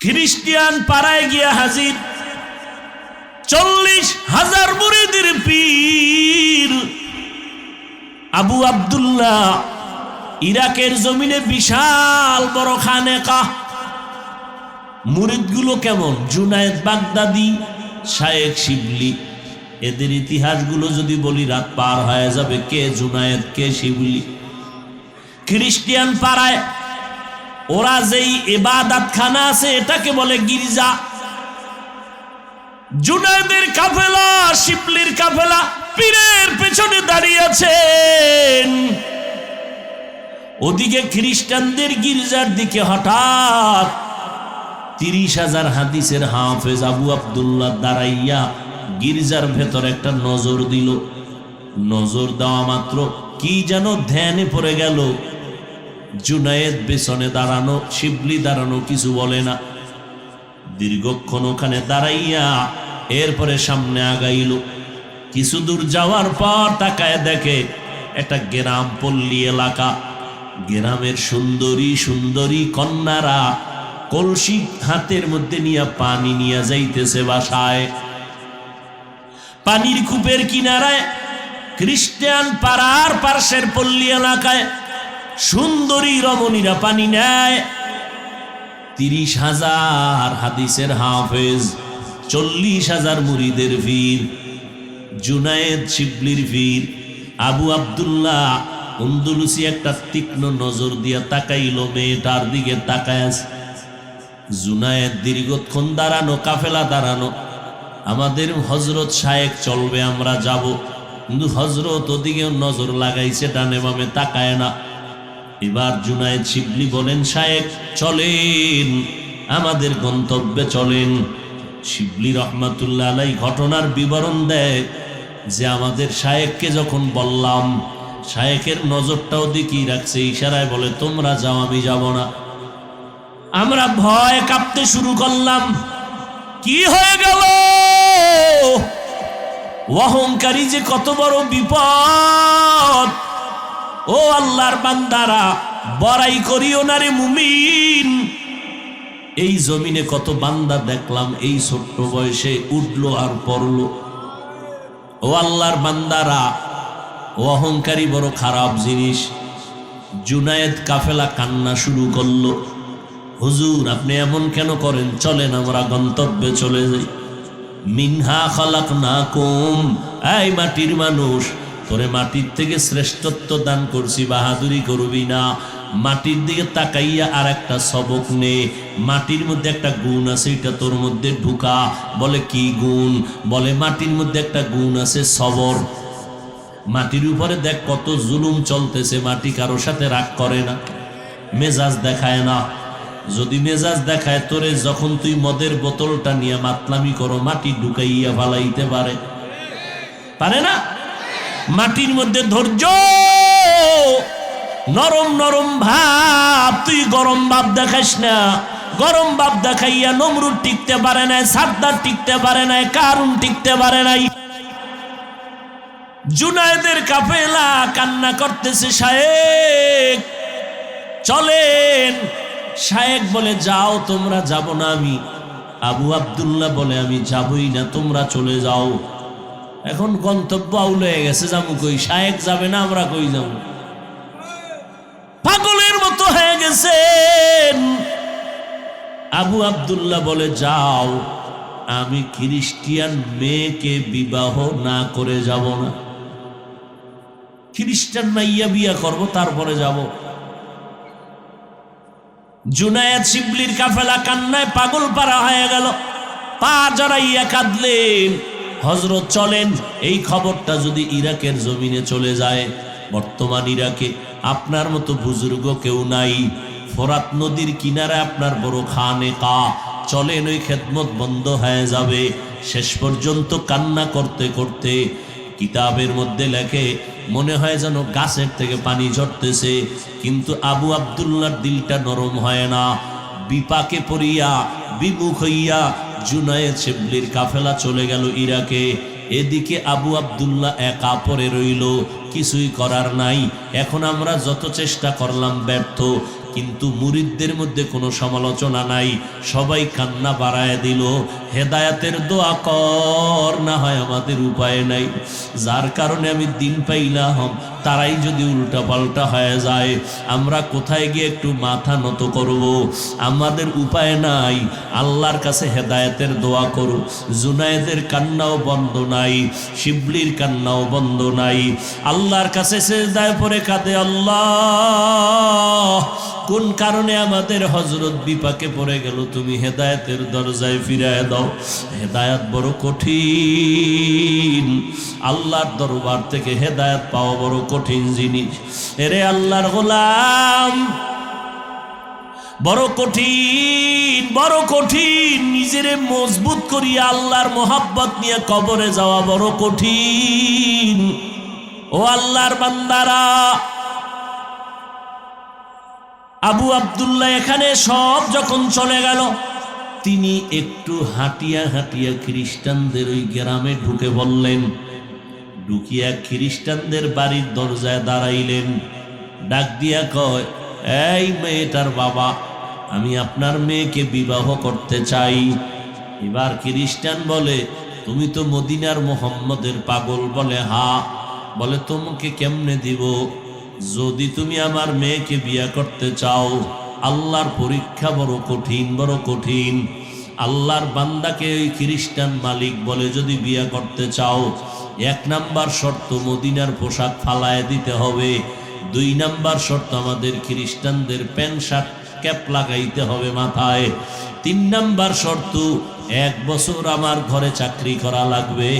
Christian পাড়ায় গিয়া হাজির 40,000 মুরিদের পীর আবু আব্দুল্লাহ। ইরাকের জমিনে বিশাল বড় খানেকা। মুরিদগুলো কেমন? জুনায়েদ বাগদাদি, শায়েখ শিবলি। এদের ইতিহাসগুলো যদি বলি রাত পার হয়ে যাবে। কে জুনায়েদ, কে শিবলি। খ্রিস্টিয়ান পাড়ায় ওরা যেই ইবাদতখানা আছে এটাকে বলে গির্জা। জুনায়েদের কাফেলা, শিবলির কাফেলা পীরের পেছনে দাঁড়িয়ে আছেন। ওদিকে খ্রিস্টানদের গির্জার দিকে হঠাৎ 30,000 হাদিসের হাফেজ আবু আব্দুল্লাহ দাঁড়াইয়া গির্জার ভেতর একটা নজর দিল। নজর দেওয়া মাত্র কি যেন ধ্যানে পড়ে গেল। জুনায়েদ পেছনে দাঁড়ানো, শিবলি দাঁড়ানো, কিছু বলে না। দীর্ঘক্ষণ ওখানে দাঁড়াইয়া এরপরে সামনে আগাইল। কিছু দূর যাওয়ার পর তাকায় দেখে একটা গ্রাম, পল্লী এলাকা। গ্রামের সুন্দরী সুন্দরী কন্যারা কলসি হাতের মধ্যে নিয়ে পানি নিয়ে যাইতেছে বাসায়। পানির কূপের কিনারায় খ্রিস্টান পাড়ার পার্শ্বের পল্লী এলাকায় সুন্দরী রমণীরা পানি নেয়। 30,000 হাদিসের হাফেজ, 40,000 মুরিদের পীর, জুনায়েদ শিবলির পীর আবু আব্দুল্লাহ আন্দলুসি একটা তীক্ষ্ণ নজর দিয়া তাকাইল। মেয়েটার দিকে তাকায়। জুনায়েদ দীর্ঘক্ষণ দাঁড়ানো, কাফেলা দাঁড়ানো। আমাদের হযরত শায়েখ চলবে, আমরা যাব। কিন্তু হযরত ওদিকেও নজর লাগাইছে, ডানে বামে তাকায় না। এবার জুনায়েদ শিবলি বলেন, শায়েখ চলেন, আমাদের গন্তব্যে চলেন। শিবলি রহমাতুল্লাহ আলাইহি ঘটনার বিবরণ দেয় যে আমাদের শায়েখকে যখন বললাম, শায়েখের নজরটাও দিকেই রাখছে, ইশারায় বলে তোমরা যাও, আমি যাব না। আমরা ভয় কাঁপতে শুরু করলাম। কি হয়ে গেল? অহংকারী যে কত বড় বিপদ। ও আল্লাহর বান্দারা, বড়াই করিও না রে মুমিন। এই জমিনে কত বান্দা দেখলাম এই ছোট্ট বয়সে উঠলো আর পড়লো। ও আল্লাহর বান্দারা, ও অহংকারী বড় খারাপ জিনিস। জুনায়েদ কাফেলা কান্না শুরু করলো, হুজুর আপনি এমন কেন করেন? চলেন আমরা গন্তব্যে চলে যাই। মিনহা খালাকনাকুম, এই মাটির মানুষ, তোরে মাটির থেকে শ্রেষ্ঠত্ব দান করছি, বাহাদুরি করবি না। মাটির দিকে তাকাইয়া আর একটা সবক নে। মাটির মধ্যে একটা গুণ আছে, এটা তোর মধ্যে ঢুকা। বলে কি গুণ? বলে মাটির মধ্যে একটা গুণ আছে সবর। মাটির উপরে দেখ কত জুলুম চলতেছে। মাটি কারো সাথে রাগ করে না, মেজাজ দেখায় না। যদি মেজাজ দেখায় তোরে, যখন তুই মদের বোতলটা নিয়ে মাতলামি করো, মাটি ঢুকাইয়া ফালাইতে পারে, পারে না? মাটির মধ্যে ধৈর্য, নরম নরম ভাব। তুই গরম ভাব দেখাস না। গরম ভাব দেখাইয়া নমরুদ টিকতে পারে নাই, সাদ্দার টিকতে পারে নাই, কারুন টিকতে পারে নাই। জুনায়েদের কাফেলা কান্না করতেছে, শায়েখ চলেন। শায়েখ বলে যাও, তোমরা যাব না আমি। আবু আব্দুল্লাহ বলে আমি যাবই না, তোমরা চলে যাও। এখন গন্তব্য আউল হয়ে গেছে, যাবো কই? শায়েখ যাবে না, আমরা কই যাব? পাগলের মতো হয়ে গেছেন। আবু আব্দুল্লাহ বলে যাও, আমি খ্রিস্টিয়ান মেয়েকে বিবাহ না করে যাব না। খ্রিস্টান মাইয়া বিয়া করব, তারপরে যাব। জুনায়েদ শিবলির কাফেলা কান্নায় পাগল পারা হয়ে গেল, পা জড়াইয়া কাঁদলেন। হযরত চলেন, এই খবরটা যদি ইরাকের জমিনে চলে যায়, বর্তমান ইরাকে আপনার মতো বুজুর্গ কেউ নাই। ফোরাত নদীর কিনারে আপনার বড় খানেকা। চলেন, ওই খেদমত বন্ধ হয়ে যাবে। শেষ পর্যন্ত কান্না করতে করতে কিতাবের মধ্যে লেখে, মনে হয় যেন গাছের থেকে পানি ঝরতেছে। কিন্তু আবু আব্দুল্লাহর দিলটা নরম হয় না। বিপাকে পড়িয়া বিমুখ হইয়া জুনায়েদ শিবলির কাফেলা চলে গেল ইরাকে। এদিকে আবু আব্দুল্লাহ একা পড়ে রইল, কিছুই করার নাই। এখন আমরা যত চেষ্টা করলাম ব্যর্থ। কিন্তু মুরিদদের মধ্যে কোনো সমালোচনা নাই, সবাই কান্না বাড়ায় দিল, হেদায়াতের দোয়া কর, না হয় আমাদের উপায় নাই। যার কারণে আমি দিন পাইলাম, তারাই যদি উল্টা পাল্টা হয়ে যায়, আমরা কোথায় গিয়ে একটু মাথা নত করব? আমাদের উপায় নাই, আল্লাহর কাছে হেদায়েতের দোয়া করো। জুনায়েদের কান্নাও বন্ধ নাই, শিবলির কান্নাও বন্ধ নাই, আল্লাহর কাছে সিজদায় পড়ে কাঁদে, আল্লাহ কোন কারণে আমাদের হযরত বিপাকে পড়ে গেল, তুমি হেদায়েতের দরজায় ফিরায় দাও। হেদায়েত বড় কঠিন, আল্লাহর দরবার থেকে হেদায়েত পাওয়া বড় কঠিন জিনিস। এরে আল্লাহর গোলাম, বড় কঠিন, বড় কঠিন। নিজেরে মজবুত করিয়া আল্লাহর মোহাব্বত নিয়ে কবরে যাওয়া বড় কঠিন। ও আল্লাহর বান্দারা, আবু আব্দুল্লাহ এখানে সব যখন চলে গেল, তিনি একটু হাঁটিয়া হাঁটিয়া খ্রিস্টানদের ওই গ্রামে ঢুকে বললেন, ঢুকিয়া খ্রিস্টানদের বাড়ির দরজায় দাঁড়াইলেন, ডাক দিয়া কয়, এই মেয়েটার বাবা, আমি আপনার মেয়েকে বিবাহ করতে চাই। এবার খ্রিস্টান বলে, তুমি তো মদিনার মোহাম্মদের পাগল। বলে, হা। বলে, তোমাকে কেমনে দিব? যদি তুমি আমার মেয়েকে বিয়ে করতে চাও, আল্লাহর পরীক্ষা বড় কঠিন, বড় কঠিন। আল্লাহর বান্দাকে ওই খ্রিস্টান মালিক বলে, যদি বিয়ে করতে চাও, 1 নাম্বার শর্ত মদিনার পোশাক ফালায় দিতে হবে, 2 নাম্বার শর্ত আমাদের খ্রিস্টানদের প্যান্ট শার্ট ক্যাপ লাগাইতে হবে মাথায়, 3 নাম্বার শর্ত 1 বছর আমার ঘরে চাকরি করা লাগবে,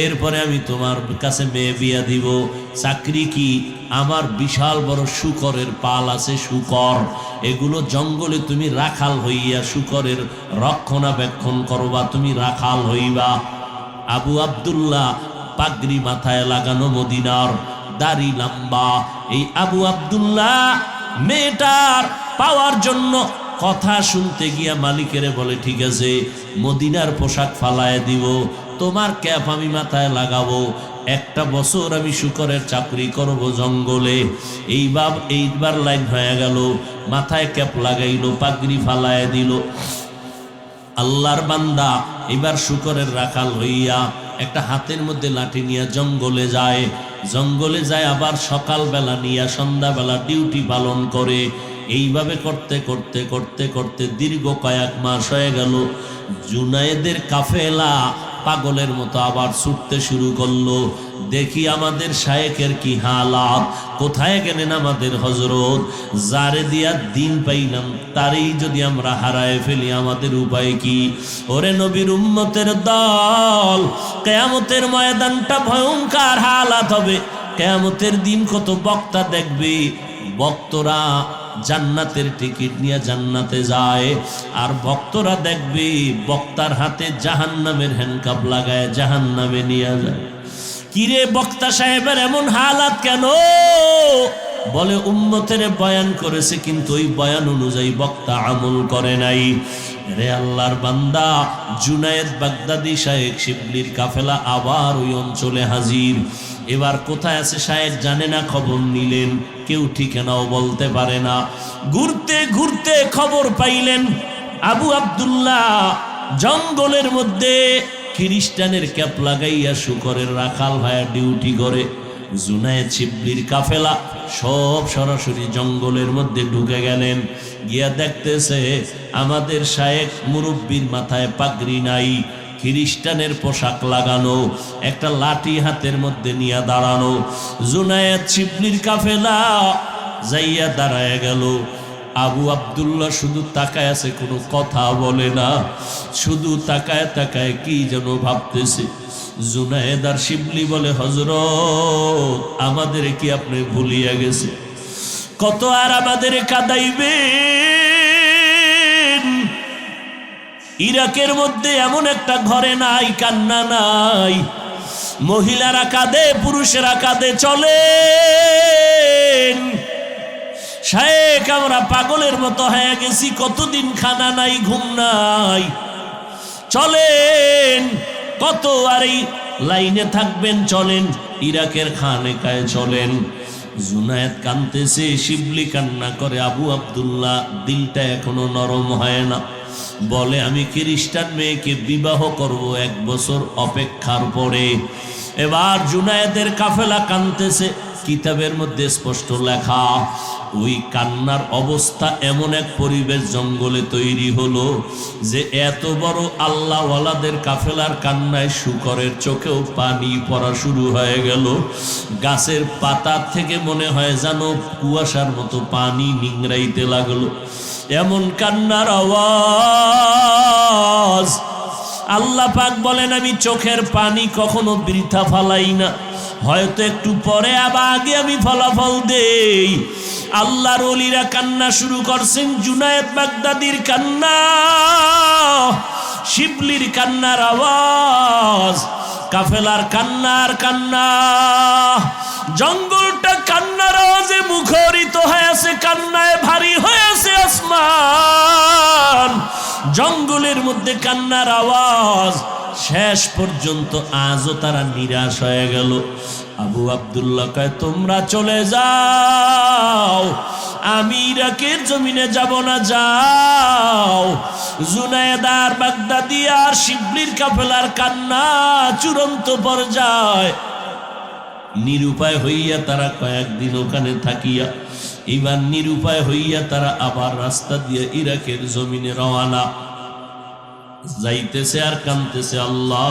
এরপরে আমি তোমার কাছে মেয়ে বিয়া দিব। চাকরি কি? আমার বিশাল বড় শুকরের পাল আছে, শুকর, এগুলো জঙ্গলে তুমি রাখাল হইয়া শুকরের রক্ষণাবেক্ষণ করবা, তুমি রাখাল হইবা। আবু আব্দুল্লাহ পাগড়ি মাথায় লাগানো, মদিনার, দাড়ি লম্বা। এই আবু আব্দুল্লাহ মেয়েটার পাওয়ার জন্য কথা শুনতে গিয়া মালিকেরে বলে, ঠিক আছে, মদিনার পোশাক ফালায় দিব, তোমার ক্যাপ আমি মাথায় লাগাবো, 1 বছর আমি শুকরের চাকরি করব জঙ্গলে। এইবার লাইন হয়ে গেল, মাথায় ক্যাপ লাগাইলো, পাগড়ি ফালায় দিল। আল্লাহর বান্দা এবার শুকরের রাখাল হইয়া একটা হাতের মধ্যে লাঠি নিয়ে জঙ্গলে যায়। জঙ্গলে যায় আবার সকালবেলা নিয়ে সন্ধ্যাবেলা ডিউটি পালন করে। এইভাবে করতে করতে করতে করতে দীর্ঘ কয়েক মাস হয়ে গেল। জুনায়েদের কাফেলা পাগলের মতো আবার ছুটতে শুরু করলো। দেখি আমাদের শায়েখের কি হালাত, কোথায় গেলেন আমাদের হযরত? যারে দিয়া দিন পাইলাম তারই যদি আমরা হারায় ফেলি, আমাদের উপায় কি? ওরে নবীর উম্মতের দল, কিয়ামতের ময়দানটা ভয়ঙ্কর হালাত হবে। কিয়ামতের দিন কত বক্তা দেখবে, বক্তরা জান্নাতের টিকিট নিয়ে জান্নাতে যায়, আর ভক্তরা দেখবে বক্তার হাতে জাহান্নামের হ্যান্ডকাপ লাগায় জাহান্নামে নিয়ে যায়। কিরে বক্তা সাহেবের এমন হালাত কেন? বলে, উম্মতের বয়ান করেছে, কিন্তু ওই বয়ান অনুযায়ী বক্তা আমল করে নাই। রে আল্লাহর বান্দা, জুনায়েদ বাগদাদি শায়েখ শিবলির কাফেলা আবার ওই অঞ্চলে হাজির। এবার কোথায় আছে শায়েখ জানে না, খবর নিলেন, কেউ ঠিকানাও বলতে পারে না। ঘুরতে ঘুরতে খবর পাইলেন আবু আব্দুল্লাহ জঙ্গলের মধ্যে খ্রিস্টানের ক্যাপ লাগাইয়া শুকরের রাখাল হয়ে ডিউটি করে। জুনায়েদ শিবলির কাফেলা সব সরাসরি জঙ্গলের মধ্যে ঢুকে গেলেন। গিয়া দেখতেছে আমাদের শায়েখ মুরব্বির মাথায় পাগড়ি নাই, খ্রিস্টানের পোশাক লাগানো, একটা লাঠি হাতের মধ্যে নিয়ে দাঁড়ানো। জুনায়েদ শিবলির কাফেলা যাইয়া দাঁড়ায় গেল। আবু আব্দুল্লাহ শুধু তাকায় আছে, কোনো কথা বলে না, শুধু তাকায় তাকায় কি যেন ভাবতেছে। জুনায়েদ আর শিবলি বলে, হযরত আমাদের কি আপনি ভুলিয়া গেছে? কত আর আমাদের কাঁদাইবে? ইরাকের মধ্যে এমন একটা ঘরে নাই কান্না নাই, মহিলারা কাঁদে, পুরুষেরা কাঁদে। চলেন শায়েখ, আমরা পাগলের মতো হয়ে গেছি, কতদিন খানা নাই, ঘুম নাই, চলেন। কত আর এই লাইনে থাকবেন? চলেন ইরাকের খানেকায় চলেন। জুনায়েদ কাঁদতেছে, শিবলি কান্না করে, আবু আব্দুল্লাহ দিলটা এখনো নরম হয় না। বলে আমি খ্রিস্টান মেয়েকে বিবাহ করব 1 বছর অপেক্ষার পরে। এবার জুনায়েদের কাফেলা কাঁদতেছে। কিতাবের মধ্যে স্পষ্ট লেখা, ওই কান্নার অবস্থা এমন এক পরিবেশ জঙ্গলে তৈরি হলো যে এত বড় আল্লাহওয়ালাদের কাফেলার কান্নায় শুকরের চোখেও পানি পড়া শুরু হয়ে গেল। গাছের পাতা থেকে মনে হয় যেন কুয়াশার মতো পানি নিংড়াইতে লাগলো, এমন কান্নার আওয়াজ। আল্লাহ পাক বলেন, আমি চোখের পানি কখনো বৃথা ফালাই না, হয়তো একটু পরে আবার আগে আমি ফলাফল দেই। আল্লাহর ওলিরা কান্না শুরু করছেন, জুনায়েদ বাগদাদির কান্না, শিবলির কান্নার আওয়াজ, কাফেলার কান্নার কান্না। জঙ্গলটা কান্নার আওয়াজে মুখরিত হয়েছে, কান্নায় ভারী হয়েছে আসমান। জঙ্গলের মধ্যে কান্নার আওয়াজ। শেষ পর্যন্ত আজও তারা নিরাশ হয়ে গেল। আবু আব্দুল্লাহ কয়, তোমরা চলে যাও, আমি ইরাকের জমিনে যাব না, যাও। জুনায়েদ আর বাগদাদি আর শিবলির কাফেলার কান্না চূড়ান্ত পর্যায়। নিরুপায় হইয়া তারা কয়েকদিন ওখানে থাকিয়া এবার নিরুপায় হইয়া তারা আবার রাস্তা দিয়ে ইরাকের জমিনে রওয়ানা। যাইতেছে আর কাঁদতেছে, আল্লাহ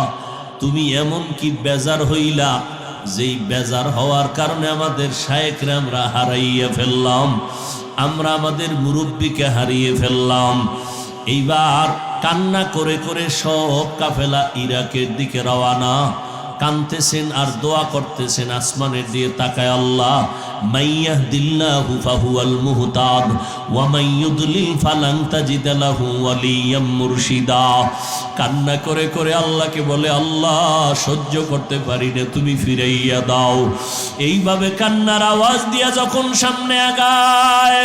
তুমি এমন কি বেজার হইলা, যেই বেজার হওয়ার কারণে আমাদের শায়েখরা আমরা হারাইয়া ফেললাম, আমরা আমাদের মুরব্বীকে হারিয়ে ফেললাম। এইবার কান্না করে করে সব কাফেলা ইরাকের দিকে রওয়ানা। কাঁদতেছেন আর দোয়া করতেছেন, আসমানের দিয়ে তাকায়, আল্লাহ মাইয়াহদিল্লাহু ফাহুয়াল মুহতাদ ওয়া মান ইউদলিল ফালান তাজিদ লাহু ওয়ালিয়াম মুরশিদা। কান্না করে করে আল্লাহকে বলে, আল্লাহ সহ্য করতে পারি না, তুমি ফিরাইয়া দাও। এইভাবে কান্নার আওয়াজ দিয়া যখন সামনে আগায়,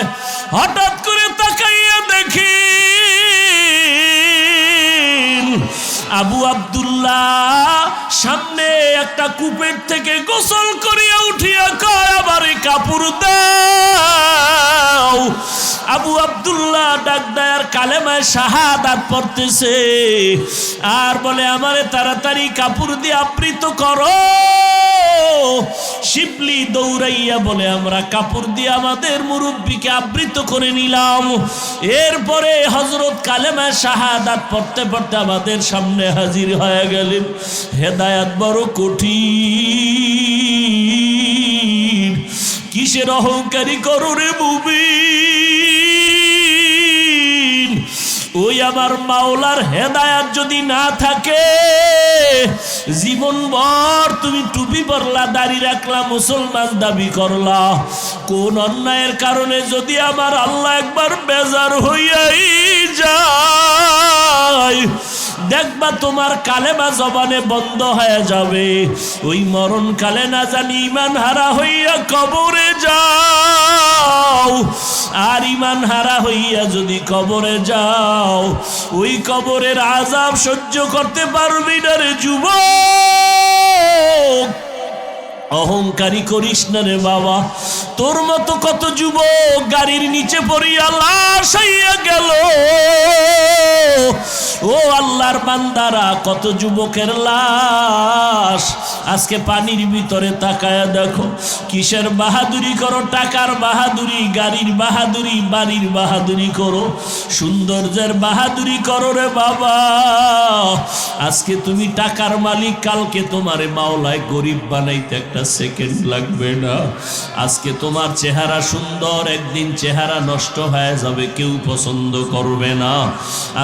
হঠাৎ করে তাকাইয়া দেখি আবু আব্দুল্লাহ সামনে একটা কূপের থেকে গোসল করিয়া উঠিয়া কয়, আমারে কাপড় দাও। আবু আব্দুল্লাহ ডাক দেয় আর কালেমায় শাহাদাত পড়তেছে আর বলে, আমারে তাড়াতাড়ি কাপড় দিয়ে আবৃত করো। শিবলি দৌড়াইয়া বলে, আমরা কাপড় দিয়ে আমাদের মুরব্বীকে আবৃত করে নিলাম। এরপরে হযরত কালেমায় শাহাদাত পড়তে পড়তে আমাদের সামনে হাজির হয়ে গেলেন। হেদায়েত বড় কঠিন, কিসের অহংকারী করো রে মুমিন। ওই আমার মাওলার হেদায়েত যদি না থাকে, জীবনভর তুমি টুপি পরলা, দাড়ি রাখলা, মুসলমান দাবি করলা, কোন অন্যায়ের কারণে যদি আমার আল্লাহ একবার বেজার হইয়াই যায়, দেখবা তোমার কালেমা জবানে বন্ধ হয়ে যাবে। ওই মরণ কালে না জানি ইমান হারা হইয়া কবরে যাও। আর ইমান হারা হইয়া যদি কবরে যাও, ওই কবরের আযাব সহ্য করতে পারবি না রে যুবক। অহংকারী করিস না রে বাবা। তোর মতো কত যুবক গাড়ির নিচে পড়িয়া লাশ হইয়া গেল। ও আল্লাহর বান্দারা, কত যুবকের লাশ আজকে পানির ভিতরে তাকায়া দেখো। কিসের বাহাদুরি করো? টাকার বাহাদুরি, গাড়ির বাহাদুরি, বাড়ির বাহাদুরি করো, সৌন্দর্যের বাহাদুরি করো রে বাবা। আজকে তুমি টাকার মালিক, কালকে তোমারে মাওলায় গরিব বানাইতে একটা সেকেন্ড লাগবে না। আজকে তোমার চেহারা সুন্দর, একদিন চেহারা নষ্ট হয়ে যাবে, কেউ পছন্দ করবে না।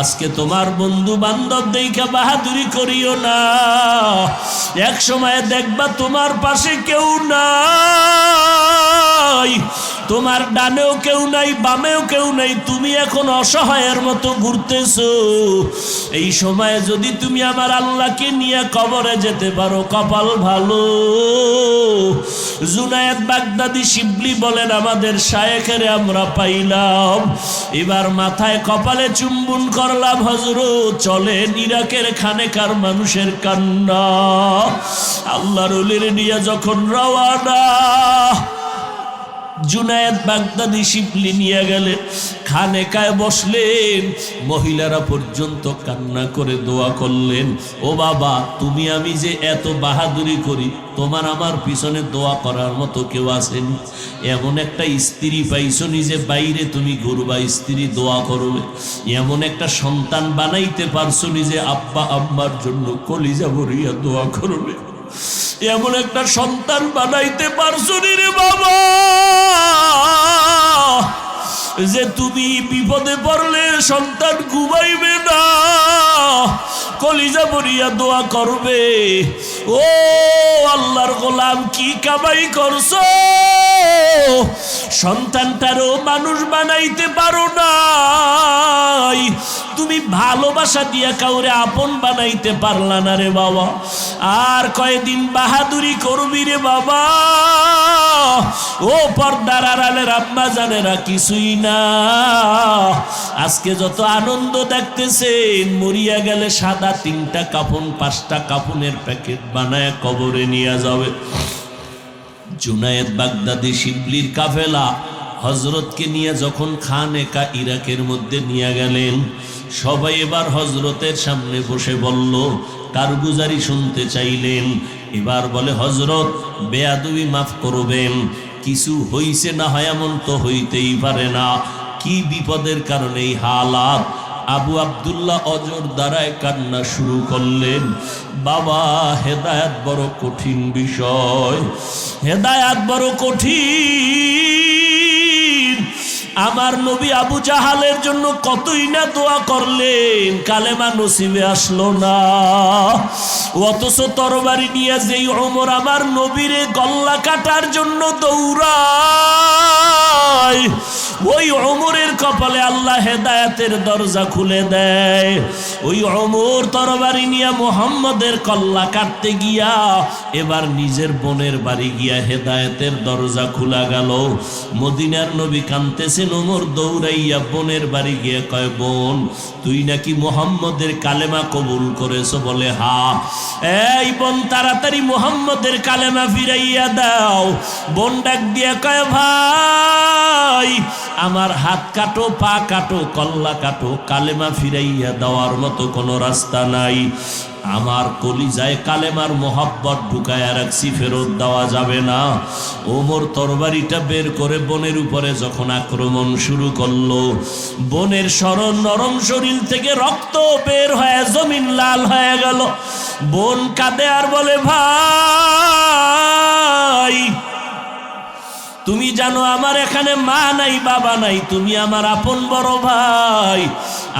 আজকে তোমার বন্ধু বান্ধব দেখা বাহাদুরি করিও না। এক সময় দেখবা তোমার পাশে কেউ নাই, তোমার ডানেও কেউ নাই, বামেও কেউ নাই, তুমি এখন অসহায়ের মতো ঘুরতেছো। এই সময়ে যদি তুমি আমার আল্লাহকে নিয়ে কবরে যেতে পারো, কপাল ভালো। জুনায়েদ বাগদাদি শিবলি বলেন, আমাদের শায়েখের আমরা পাইলাম, এবার মাথায় কপালে চুম্বন করলাম। হযরত চলেন, ইরাকের খানেকার মানুষের কান্না। আল্লাহর ওলির নিয়ে যখন রওয়ানা, জুনায়েদ বাগদাদি শিবলি নিয়ে গেলেন, খানেকায় বসলেন, মহিলারা পর্যন্ত কান্না করে দোয়া করলেন, ও বাবা তুমি আমি যে এত বাহাদুরি করি, তোমার আমার পিছনে দোয়া করার মতো কেউ আসেনি। এমন একটা স্ত্রী পাইছো নিজে বাইরে তুমি ঘুরবা, স্ত্রী দোয়া করবে। এমন একটা সন্তান বানাইতে পারছো নিজে আব্বা আম্মার জন্য কলিজা ভরিয়া দোয়া করবে। এমন একটা সন্তান বানাইতে পারছো রে বাবা, যে তুমি বিপদে পড়লে সন্তান ঘুমাইবে না, কলিজা ভরিয়া দোয়া করবে। ও আল্লাহর গোলাম, কি কামাই করছো? সন্তানটারও মানুষ বানাইতে পারো নাই, তুমি ভালোবাসা দিয়া কাউরে আপন বানাইতে পারলা না রে বাবা। আর কয়দিন বাহাদুরি করবি রে বাবা? ও পর্দার আড়ালের আম্মা জানেরা কিছুই না। আজকে যত আনন্দ দেখতেছেন, মরিয়া গেলে সাদা 3টা কাফন 5টা কাফনের প্যাকেট বানায় কবরে নিয়ে যাবে। জুনায়েদ বাগদাদি শিবলির কাফেলা হজরতকে নিয়ে যখন খানেকা ইরাকের মধ্যে নিয়ে গেলেন, সবাই এবার হজরতের সামনে বসে বলল, কারগুজারি শুনতে চাইলেন। এবার বলে, হজরত বেয়াদবি মাফ করবেন, কিছু হইছে না হয় এমন তো হইতেই পারে না, কি বিপদের কারণে এই হালাত? আবু আব্দুল্লাহ অজর দ্বারায় কান্না শুরু করলেন, বাবা হেদায়েত বড় কঠিন বিষয়, হেদায়েত বড় কঠিন। আমার নবী আবু জাহালের জন্য কতই না দোয়া করলেন, কালেমা নসিবে আসলো না। অথচ তরবারি নিয়ে যেই ওমর আমার নবীরে গল্লা কাটার জন্য দৌড়ায়, ওই ওমরের কপালে আল্লাহ হেদায়েতের দরজা খুলে দেয়। ওই ওমর তরবারি নিয়ে মুহাম্মদের কল্লা কাটতে গিয়া এবার নিজের বোনের বাড়ি গিয়া হেদায়েতের দরজা খোলা গেল। মদিনার নবী কাঁদতেছেন, ওমর দৌড়াইয়া বোনের বাড়ি গিয়ে কয়, বোন তুই নাকি মুহাম্মদের কালেমা কবুল করেছো? বলে হা। এই বোন তাড়াতাড়ি মুহাম্মদের কালেমা ফিরাইয়া দাও। বোন ডাক দিয়া কয়, ভাই আমার হাত কাটো, পা কাটো, কল্লা কাটো, কালেমা ফিরাইয়া দেওয়ার মতো কোনো রাস্তা নাই। আমার কলিজায় কালেমার মোহাব্বত ঢুকায়া রাখছি, ফেরত দেওয়া যাবে না। ওমর তরবারিটা বের করে বোনের উপরে যখন আক্রমণ শুরু করলো, বোনের নরম শরীর থেকে রক্ত বের হয়ে জমিন লাল হয়ে গেল। বোন কাঁদে আর বলে, ভাই তুমি জানো আমার এখানে মা নাই, বাবা নাই, তুমি আমার আপন বড় ভাই।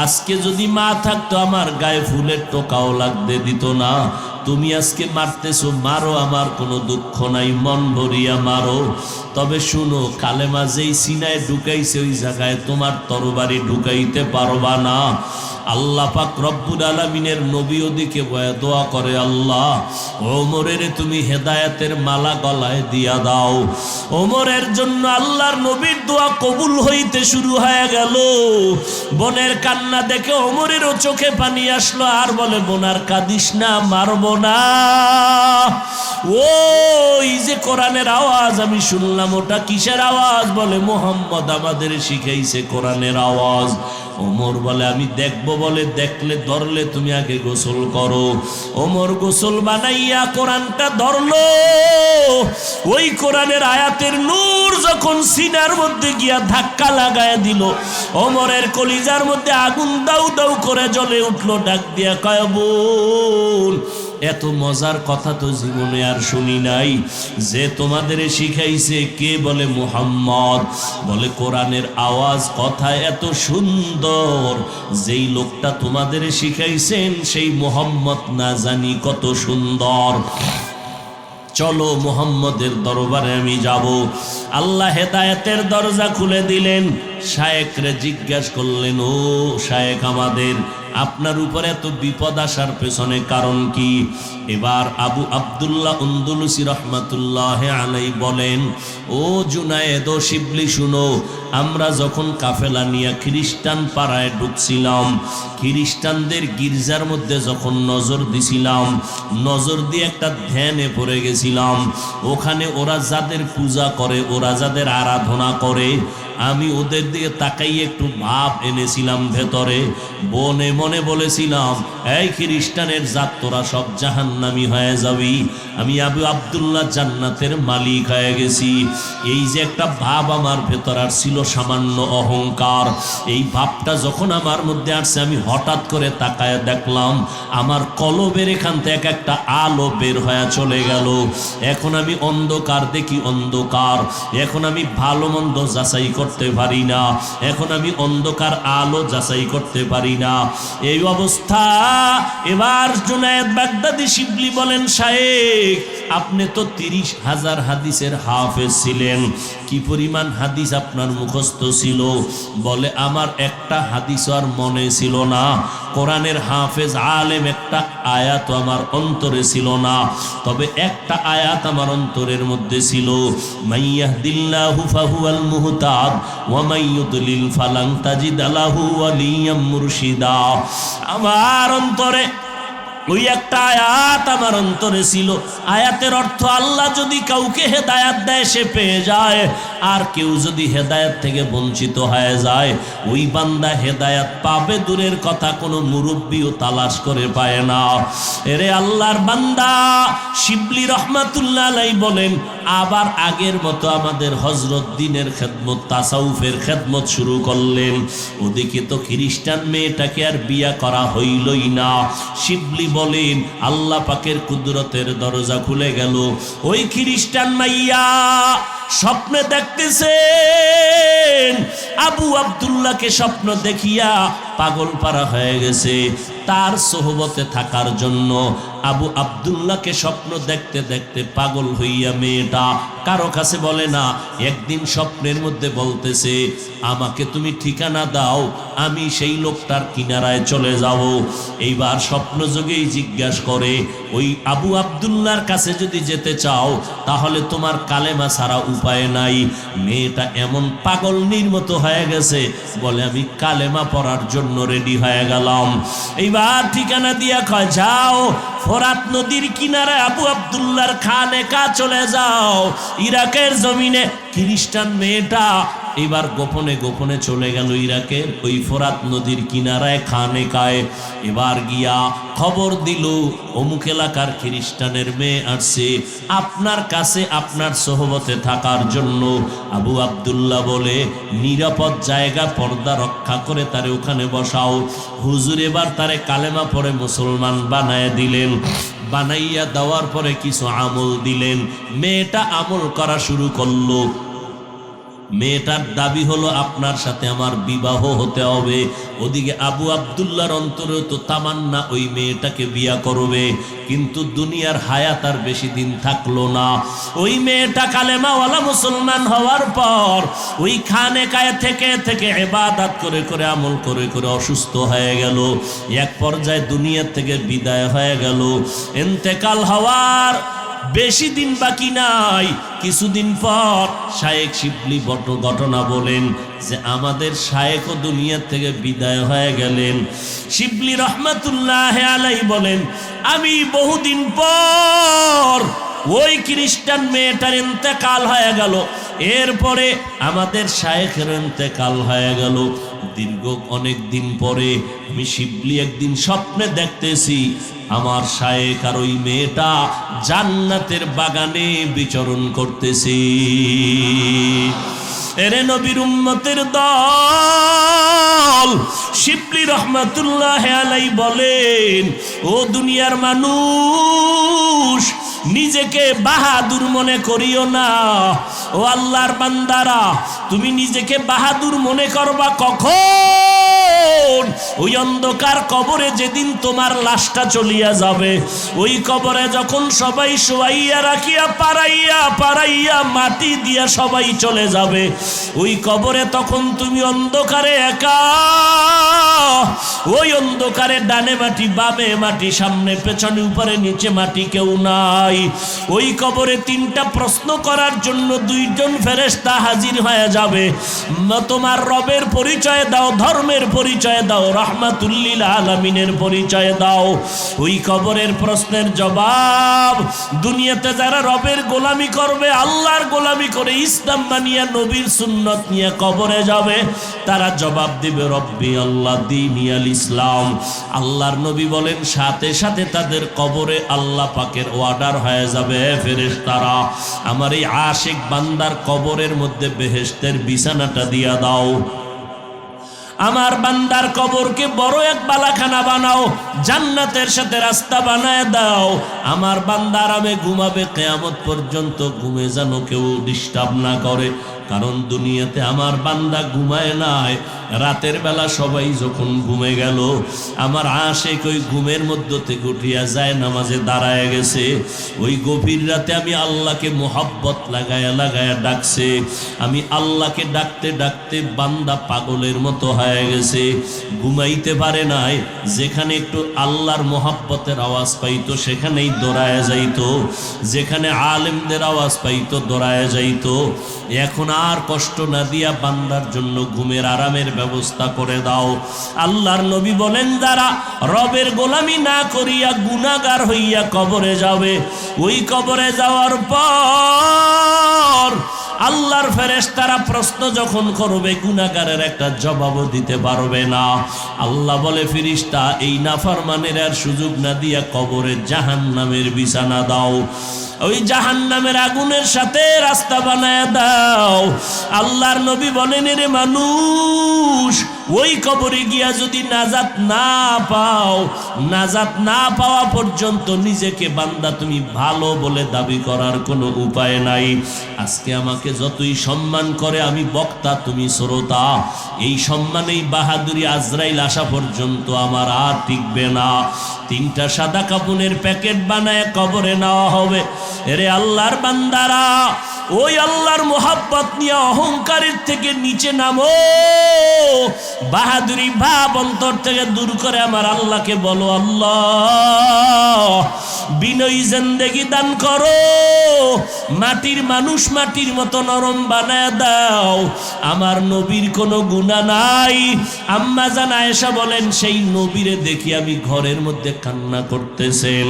আজকে যদি মা থাকতো আমার গায়ে ফুলের টোকাও লাগতে দিত না। তুমি আজকে মারতেছো, মারো, আমার কোনো দুঃখ নাই, মন ভরিয়া মারো। তবে শুনো, কালেমা যেই সিনায় ঢুকাইছে ওই জায়গায় তোমার তরবারি ঢুকাইতে পারবা না। আল্লাহ পাক রব্বুল আলামিনের নবী ওদিকে বয়া দোয়া করে, আল্লাহ ওমরের তুমি হেদায়েতের মালা গলায় দিয়া দাও। ওমরের জন্য আল্লাহর নবীর দোয়া কবুল হইতে শুরু হয়ে গেল। বোনের কান্না দেখে ওমরেরও চোখে পানি আসলো, আর বলে, বোনার কাঁদিস না, মারবো না। ওই যে কোরআনের আওয়াজ আমি শুনলাম, ওটা কিসের আওয়াজ? বলে, মুহাম্মদ আমাদের শিখাইছে কোরআনের আওয়াজ। ওমর বলে, আমি দেখবো। বলে, দেখলে ধরলে তুমি আগে গোসল করো। ওমর গোসল বানাইয়া কোরআনটা ধরলো। ওই কোরআনের আয়াতের নূর যখন সিনার মধ্যে গিয়া ধাক্কা লাগায় দিল, ওমরের কলিজার মধ্যে আগুন দাউ দাউ করে জ্বলে উঠলো। ডাক দিয়া কয়, বোন এত মজার কথা তো জীবনে আর শুনি নাই, যে তোমাদের শিখাইছে কে? বলে, মুহাম্মদ। বলে, কোরআনের আওয়াজ কথা এত সুন্দর, যেই লোকটা তোমাদের শিখাইছেন সেই মুহাম্মদ না জানি কত সুন্দর। চলো মুহাম্মদের দরবারে আমি যাব। আল্লাহ হেদায়েতের দরজা খুলে দিলেন। শায়েখরে জিজ্ঞাসা করলেন, ও শায়েখ আমাদের আপনার উপরে এত বিপদ আসার পেছনে কারণ কি? এবার আবু আব্দুল্লাহ আন্দলুসি রহমাতুল্লাহ আলাইহি বলেন, ও জুনায়েদ ও শিবলি শুনো, আমরা যখন কাফেলা নিয়ে খ্রিস্টান পাড়ায় ঢুকছিলাম, খ্রিস্টানদের গির্জার মধ্যে যখন নজর দিছিলাম, নজর দিয়ে একটা ধ্যানে পড়ে গেছিলাম। ওখানে ওরা যাদের পূজা করে, ওরা যাদের আরাধনা করে, আমি ওদের দিকে তাকাই একটু ভাব এনেছিলাম ভেতরে। মনে মনে বলেছিলাম, এই খ্রিস্টানের জাত তোরা সব জাহান্নামী হয়ে যাবি, আমি আবু আব্দুল্লাহ জান্নাতের মালিক হয়ে গেছি। এই যে একটা ভাব আমার ভেতর আর ছিল, সামান্য অহংকার, এই ভাবটা যখন আমার মধ্যে আসছে, আমি হঠাৎ করে তাকায় দেখলাম আমার কলবের এখান থেকে একটা আলো বের হয়ে চলে গেল। এখন আমি অন্ধকার দেখি, অন্ধকার। এখন আমি ভালো মন্দ যাচাই করতে পারি না, এখন আমি অন্ধকার আলো যাচাই করতে পারি না। এই অবস্থা। এবার জুনায়েদ বাগদাদি শিবলি বলেন, শায়েখ আপনি তো 30,000 হাদিসের হাফেজ ছিলেন, কি পরিমাণ হাদিস আপনার মুখস্থ ছিল? বলে, আমার একটা হাদিস আর মনে ছিল না। কোরআনের হাফেজ আলেম একটা আয়াত আমার অন্তরে ছিল না, তবে একটা আয়াত আমার অন্তরের মধ্যে ছিল, মাইয়াহদিল্লাহু ফাহুয়াল মুহতাদ ওয়া মাইয়ুদলিল ফালান তাজিদ লাহু ওয়ালিয়াম মুরশিদা। আমার অন্তরে ওই একটা আয়াত আমার অন্তরে ছিল। আয়াতের অর্থ, আল্লাহ যদি কাউকে হেদায়াত দেয় সে পেয়ে যায়, আর কেউ যদি হেদায়াত থেকে বঞ্চিত হয়ে যায়, ওই বান্দা হেদায়াত পাবে দূরের কথা, কোনো মুরব্বিও তালাশ করে পায় না। এরে আল্লাহর বান্দা শিবলি রহমাতুল্লাহ আলাইহি বলেন, আবার আগের মতো আমাদের হযরত দ্বীনের খেদমত, তাসাউফের খেদমত শুরু করলেন। ওদিকে তো খ্রিস্টান মেয়েটাকে আর বিয়া করা হইলই না। শিবলি বলেন, আল্লাহ পাকের কুদরতের দরজা খুলে গেল। ওই খ্রিস্টান মাইয়া স্বপ্নে দেখতেছেন আবু আব্দুল্লাহকে, স্বপ্ন দেখিয়া পাগল পারা হয়ে গেছে। তার সোহবতে থাকার জন্য আবু আব্দুল্লাহকে স্বপ্ন দেখতে দেখতে পাগল হইয়া মেয়েটা কারো কাছে বলে না। একদিন স্বপ্নের মধ্যে বলতেছে, আমাকে তুমি ঠিকানা দাও, আমি সেই লোকটার কিনারায় চলে যাব। এইবার স্বপ্ন যোগেই জিজ্ঞাসা করে, ওই আবু আব্দুল্লাহর কাছে যদি যেতে চাও তাহলে তোমার কালেমা ছাড়া উপায় নাই। মেয়েটা এমন পাগলনির মতো হয়ে গেছে, বলে আমি কালেমা পড়ার জন্য রেডি হয়ে গেলাম। এইবার ঠিকানা দিয়া কয়, যাও ফোরাত নদীর কিনারে আবু আব্দুল্লাহর খানেকা চলে যাও। ইরাকের জমিনে খ্রিস্টান মেয়েটা এবার গোপনে গোপনে চলে গেল ইরাকের ওই ফোরাত নদীর কিনারায় খানেকায়। এবার গিয়া খবর দিল, অমুক এলাকার খ্রিস্টানের মেয়ে আসছে আপনার কাছে আপনার সোহবতে থাকার জন্য। আবু আব্দুল্লাহ বলে, নিরাপদ জায়গা পর্দা রক্ষা করে তারে ওখানে বসাও। হুজুর এবার তারে কালেমা পড়ে মুসলমান বানায় দিলেন। বানাইয়া দেওয়ার পরে কিছু আমল দিলেন। মেয়েটা আমল করা শুরু করলো। মেয়েটার দাবি হলো, আপনার সাথে আমার বিবাহ হতে হবে। ওদিকে আবু আব্দুল্লাহর অন্তরে তো তামান্না ওই মেয়েটাকে বিয়া করবে, কিন্তু দুনিয়ার হায়াত আর বেশি দিন থাকলো না। ওই মেয়েটা কালেমাওয়ালা মুসলমান হওয়ার পর ওই খানেকায় থেকে থেকে ইবাদত করে করে আমল করে করে অসুস্থ হয়ে গেল। এক পর্যায়ে দুনিয়া থেকে বিদায় হয়ে গেল। ইন্তেকাল হওয়ার বেশি দিন বাকি নাই। কিছুদিন পর শায়েখ শিবলি ঘটনা বলেন যে আমাদের শায়েখও দুনিয়া থেকে বিদায় হয়ে গেলেন। শিবলি রহমাতুল্লাহ আলাইহি বলেন, আমি বহুদিন পর ওই খ্রিস্টান মেয়েটার ইন্তেকাল হয়ে গেল, এরপরে আমাদের শায়েখের ইন্তেকাল হয়ে গেল। দীর্ঘ অনেক দিন পরে আমি শিবলি একদিন স্বপ্নে দেখতেছি আমার শায়েখ আর ওই মেয়েটা জান্নাতের বাগানে বিচরণ করতেছে। এরে নবীর উম্মতের দল, শিবলি রহমাতুল্লাহ আলাইহি বলেন, ও দুনিয়ার মানুষ, নিজেকে বাহাদুর মনে করিও না। ও আল্লাহর বান্দারা, তুমি নিজেকে বাহাদুর মনে করবা কখন? শোন, ওই অন্ধকার কবরে যেদিন তোমার লাশটা চলিয়া যাবে, ওই কবরে যখন সবাই শোয়াইয়া রাখিয়া পাড়াইয়া পাড়াইয়া মাটি দিয়া সবাই চলে যাবে, ওই কবরে তখন তুমি অন্ধকারে একা। ওই অন্ধকারে ডানে মাটি বামে মাটি, সামনে পেছনে উপরে নিচে মাটি, কেউ নাই। ওই কবরে তিনটা প্রশ্ন করার জন্য দুইজন ফেরেশতা হাজির হয়ে যাবে। তোমার রবের পরিচয় দাও, ধর্মের পরিচয় দাও, রাহমাতুল্লিল আলামিনের পরিচয় দাও। ওই কবরের প্রশ্নের জবাব দুনিয়াতে যারা রবের গোলামি করবে, আল্লাহর গোলামি করে ইসলাম মানিয়া নবীর সুন্নত নিয়ে কবরে যাবে, তারা জবাব দিবে রব্বি আল্লাহ দীনি আল ইসলাম। আল্লাহর নবী বলেন সাথে সাথে তাদের কবরে আল্লাহ পাকের অর্ডার হয়ে যাবে, ফেরেশতারা আমার এই আশিক বান্দার কবরের মধ্যে বেহেশতের বিছানাটা দিয়া দাও, আমার বান্দার কবরকে বড় এক বালাখানা বানাও, জান্নাতের সাথে রাস্তা বানায় দাও, আমার বান্দা আরামে ঘুমাবে, কিয়ামত পর্যন্ত ঘুমে যেন কেউ ডিস্টার্ব না করে। কারণ দুনিয়াতে আমার বান্দা ঘুমায় নাই, রাতের বেলা সবাই যখন ঘুমে গেল, আমার আশিক ওই ঘুমের মধ্য থেকে উঠিয়া যায় নামাজে দাঁড়ায় গেছে। ওই গভীর রাতে আমি আল্লাহকে মোহাব্বত লাগায়া লাগায়া ডাকছে, আমি আল্লাহকে ডাকতে ডাকতে বান্দা পাগলের মতো হয়ে গেছে, ঘুমাইতে পারে নাই। যেখানে একটু আল্লাহর মোহাব্বতের আওয়াজ পাইতো সেখানেই দৌড়ায় যাইতো, যেখানে আলেমদের আওয়াজ পাইতো দৌড়ায় যাইতো। এখন আর কষ্ট না দিয়া বান্দার জন্য ঘুমের আরামের ব্যবস্থা করে দাও। আল্লাহর নবী বলেন যারা রবের গোলামি না করিয়া গুনাহগার হইয়া কবরে যাবে, ওই কবরে যাওয়ার পর আল্লাহর ফেরেশতারা প্রশ্ন যখন করবে, গুনাহগারের একটা জবাবও দিতে পারবে না। আল্লাহ বলে ফেরেশতা এই নাফরমানের আর সুযোগ না দিয়া কবরে জাহান্নামের বিছানা দাও, ওই জাহান্নামের আগুনের সাথে রাস্তা বানায় দাও। আল্লাহর নবী বলেন রে মানুষ, ওই কবরে গিয়া যদি নাজাত না পাও, নাজাত না পাওয়া পর্যন্ত নিজেকে বান্দা তুমি ভালো বলে দাবি করার কোনো উপায় নাই। আজকে আমাকে যতই সম্মান করে, আমি বক্তা তুমি শ্রোতা, এই সম্মান এই বাহাদুরি আজরাইল আসা পর্যন্ত আমার আর টিকবে না। তিনটা সাদা কাপড়ের প্যাকেট বানায় কবরে নেওয়া হবে। এরে আল্লাহর বান্দারা, ওই আল্লাহর মোহাব্বত নিয়ে অহংকারের থেকে নিচে নামো, বাহাদুরি ভাব অন্তর থেকে দূর করে আমার আল্লাহকে বলো আল্লাহ বিনয়ী জিন্দেগি দান করো, মাটির মানুষ মাটির মতো নরম বানায় দাও। আমার নবীর কোনো গুনাহ নাই। আম্মা জান আয়েশা বলেন সেই নবীরে দেখি আমি ঘরের মধ্যে কান্না করতেছেন।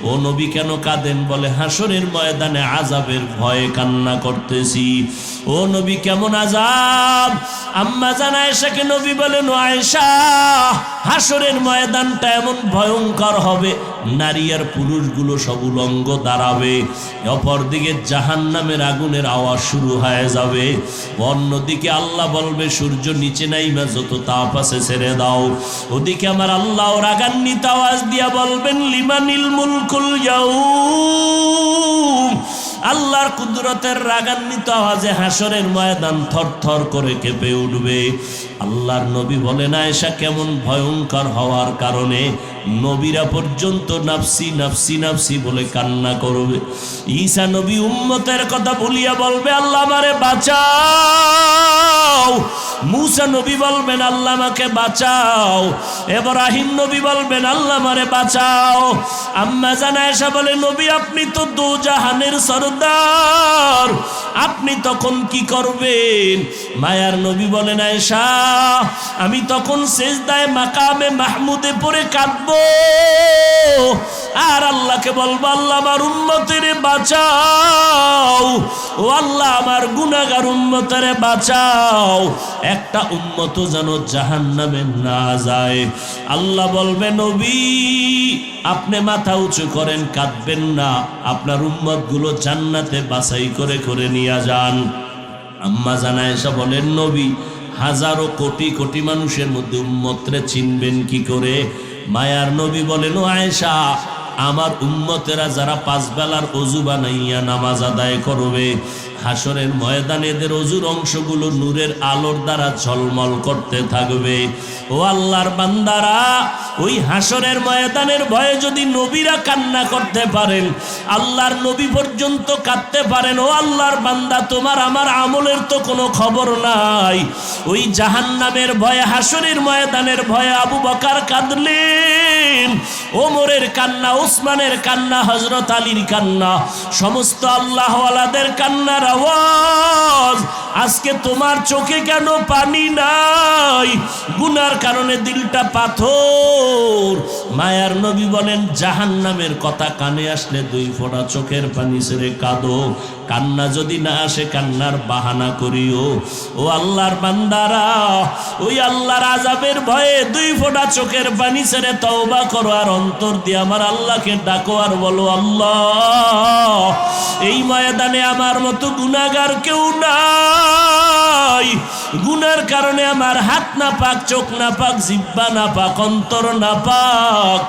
ও নবী কেন কাঁদেন? বলে হাসরের ময়দানে আযাবের ভয়ে কান্না করতেছি। ও নবী কেমন আযাব? আম্মা জান আয়েশাকে নবী বলেন ও আয়েশা, হাসরের ময়দানটা এমন ভয়ঙ্কর হবে, নারী আর পুরুষগুলো সব উলঙ্গ দাঁড়াবে, অপরদিকে জাহান্নামের আগুনের আওয়াজ শুরু হয়ে যাবে, অন্যদিকে আল্লাহ বলবে সূর্য নিচে নাইমা যত তাপ আছে ছেড়ে দাও। ওদিকে আমার আল্লাহ রাগান্বিত আওয়াজ দিয়া বলবেন লিমানিল মুলকুল ইয়াউম। আল্লাহর কুদরতের রাগান্বিত আওয়াজে হাসরের ময়দান থরথর করে কেঁপে উঠবে। আল্লাহর নবী বলেন আয়েশা কেমন ভয়ঙ্কর হওয়ার কারণে নবীরা পর্যন্ত নাফসি নাফসি নাফসি বলে কান্না করবে। ঈসা নবী উম্মতের কথা বলিয়া বলবে আল্লাহ আমারে বাঁচাও। মুসা নবী বলবেন আল্লাহ আমাকে বাঁচাও। ইব্রাহিম নবী বলবেন আল্লাহ আমারে বাঁচাও। আম্মা জান আয়েশা বলে নবী আপনি তো দো জাহানের সরদার, আপনি তখন কি করবেন? মায়ার নবী বলেন আয়েশা আমি তখন সেজদায় মাকামে মাহমুদে পড়ে কাঁদবো আর আল্লাহকে বলবো আল্লাহ আমার উম্মতের বাঁচাও, ও আল্লাহ আমার গুনাহগার উম্মতের বাঁচাও, একটা উম্মত যেন জাহান্নামে না যায়। আল্লাহ বলবে নবী আপনি মাথা উঁচু করেন, কাঁদবেন না, আপনার উম্মতগুলো জান্নাতে বাছাই করে করে নিয়ে যান। আম্মা জান আয়েশা বলেন নবী হাজারো কোটি কোটি মানুষের মধ্যে উম্মতরে চিনবেন কি করে? মায়ার নবী বলেন ও আয়েশা আমার উম্মতেরা যারা পাঁচ বেলার ওযু বানাইয়া নামাজ আদায় করবে, হাসরের ময়দানে এদের অজুর অংশগুলো নূরের আলোর দ্বারা ঝলমল করতে থাকবে। ও আল্লাহর বান্দারা, ওই হাসরের ময়দানের ভয়ে যদি নবীরা কান্না করতে পারেন, আল্লাহর নবী পর্যন্ত কাঁদতে পারেন, ও আল্লাহর বান্দা তোমার আমার আমলের তো কোনো খবর নাই। ওই জাহান্নামের ভয়ে, হাসরের ময়দানের ভয়ে আবু বকর কাঁদলেন, ওমরের কান্না, উসমানের কান্না, হযরত আলীর কান্না, সমস্ত আল্লাহওয়ালাদের কান্নার আওয়াজ। আজকে তোমার চোখে কেন পানি নাই? গুনার কারণে দিলটা পাথর। মায়ার নবী বলেন, জাহান্নামের কথা কানে আসলে 2 ফোঁটা চোখের পানি ছেড়ে কাঁদো। কান্না যদি না আসে, কান্নার বাহানা করিও। ও আল্লাহর বান্দারা, ওই আল্লাহর আযাবের ভয়ে 2 ফোঁটা চোখের পানি ছেড়ে তওবা করো, আর অন্তর দিয়ে আমার আল্লাহকে ডাকো, আর বলো, আল্লাহ, এই ময়দানে আমার মতো গুনাহগার কেউ নাই। গুনার কারণে আমার হাত না পাক, চোখ না পাক, জিহ্বা না পাক, অন্তর না পাক।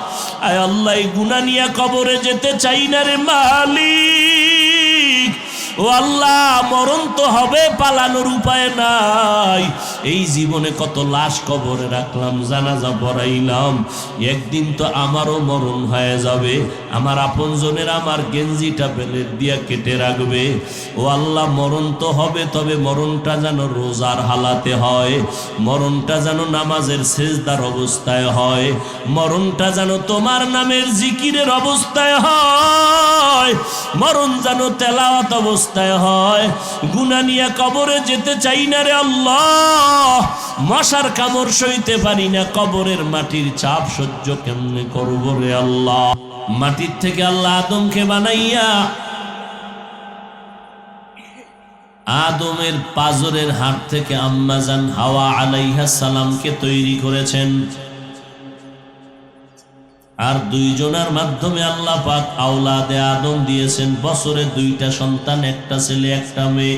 আয় আল্লাহ, এই গুনাহ নিয়ে কবরে যেতে চাই না রে মালিক। ও আল্লাহ, মরণ তো হবে, পালানোর উপায় নাই। এই জীবনে কত লাশ কবরে রাখলাম, জানাজা পড়াইলাম, একদিন তো আমারও মরণ হয়ে যাবে। আমার আপনজনের আমার গেঞ্জিটা বেলের দিয়া কেটে রাখবে। ও আল্লাহ, মরণ তো হবে, তবে মরণটা যেন রোজার হালাতে হয়, মরণটা যেন নামাজের সেজদার অবস্থায় হয়, মরণটা যেন তোমার নামের জিকিরের অবস্থায় হয়, মরণ যেন তেলাওয়াত অবস্থায় হয়। গুনাহ নিয়ে কবরে যেতে চাই না রে আল্লাহ। মশার কামড় সইতে পারি না, কবরের মাটির চাপ সহ্য কেমনে করব রে আল্লাহ। মাটির থেকে আল্লাহ আদমকে বানাইয়া আদমের পাজরের হাড় থেকে আম্মা জান হাওয়া আলাইহিস সালামকে তৈরি করেছেন। আর 2 জনের মাধ্যমে আল্লাহ পাক আওলাদে আদম দিয়েছেন। বছরে 2টা সন্তান, একটা ছেলে একটা মেয়ে।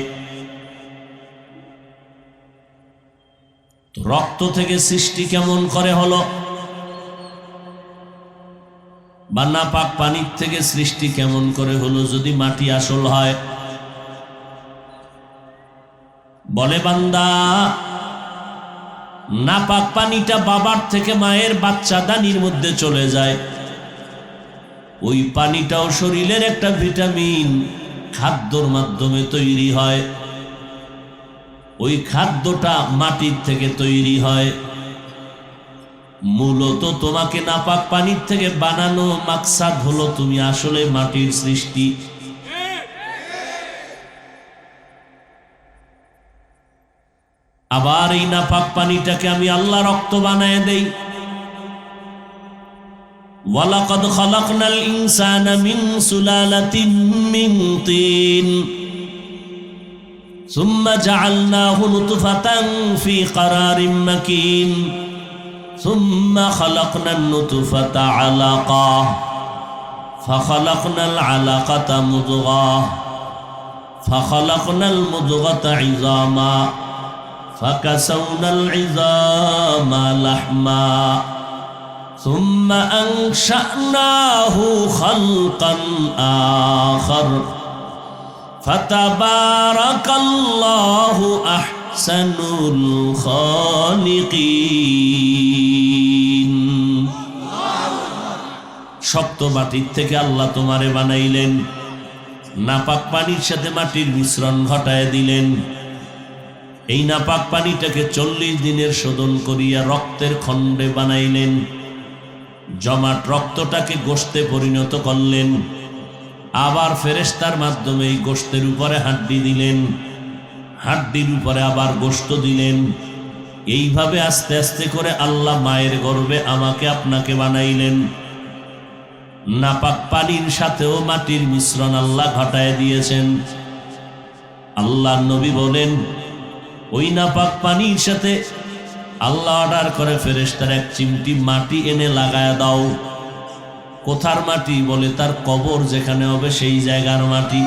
রক্ত থেকে সৃষ্টি কেমন করে হলো? বা নাপাক পানির থেকে সৃষ্টি কেমন করে হলো যদি মাটি আসল হয়? বলে বান্দা, নাপাক পানিটা বাবার থেকে মায়ের বাচ্চা দানির মধ্যে চলে যায়। ওই পানিটাও শরীরের একটা ভিটামিন, খাদ্যর মাধ্যমে তৈরি হয়। ওই খাদ্যটা মাটির থেকে তৈরি হয়। মূলত তোমাকে নাপাক পানির থেকে বানানো মাকসাদ হলো তুমি আসলে মাটির সৃষ্টি। আবার এই নাপাক পানিটাকে আমি আল্লাহ রক্ত বানায় দেই। ওয়ালাকাদ খালাকনাল ইনসানা মিন সুলালাতিন মিন তিন সুম্মা জাআলনাহু নুতফাতান ফি ক্বারারিন মাকিন সুম্মা খালাকনান নুতফাতা আলাকা ফাখালাকনাল আলাকাতা মুদগাহ ফাখালাকনাল মুদগাতা ইযামা فكسونا العظام لحما ثم أنشأناه خلقا آخر فتبارك الله أحسن الخالقين। শক্ত মাটির থেকে আল্লাহ তোমারে বানাইলেন, নাপাক পানির সাথে মাটির মিশ্রণ ঘটায় দিলেন। এই নাপাক পানিটাকে 40 দিনের শোধন করিয়া রক্তের খণ্ডে বানাইলেন। জমাট রক্তটাকে গোশতে পরিণত করলেন। আবার ফেরেশতার মাধ্যমে এই গোশতের উপরে হাড্ডি দিলেন, হাড্ডির উপরে আবার গোশত দিলেন। এইভাবে আস্তে আস্তে করে আল্লাহ মায়ের গর্ভে আমাকে আপনাকে বানাইলেন। নাপাক পানির সাথেও মাটির মিশ্রণ আল্লাহ ঘটায় দিয়েছেন। আল্লাহ নবী বলেন, ওই নাপাক পানির সাথে আল্লাহ অর্ডার করে ফেরেশতার 1 চিমটি মাটি এনে লাগায়া দাও। কোথার মাটি? বলে তার কবর যেখানে হবে সেই জায়গার মাটি।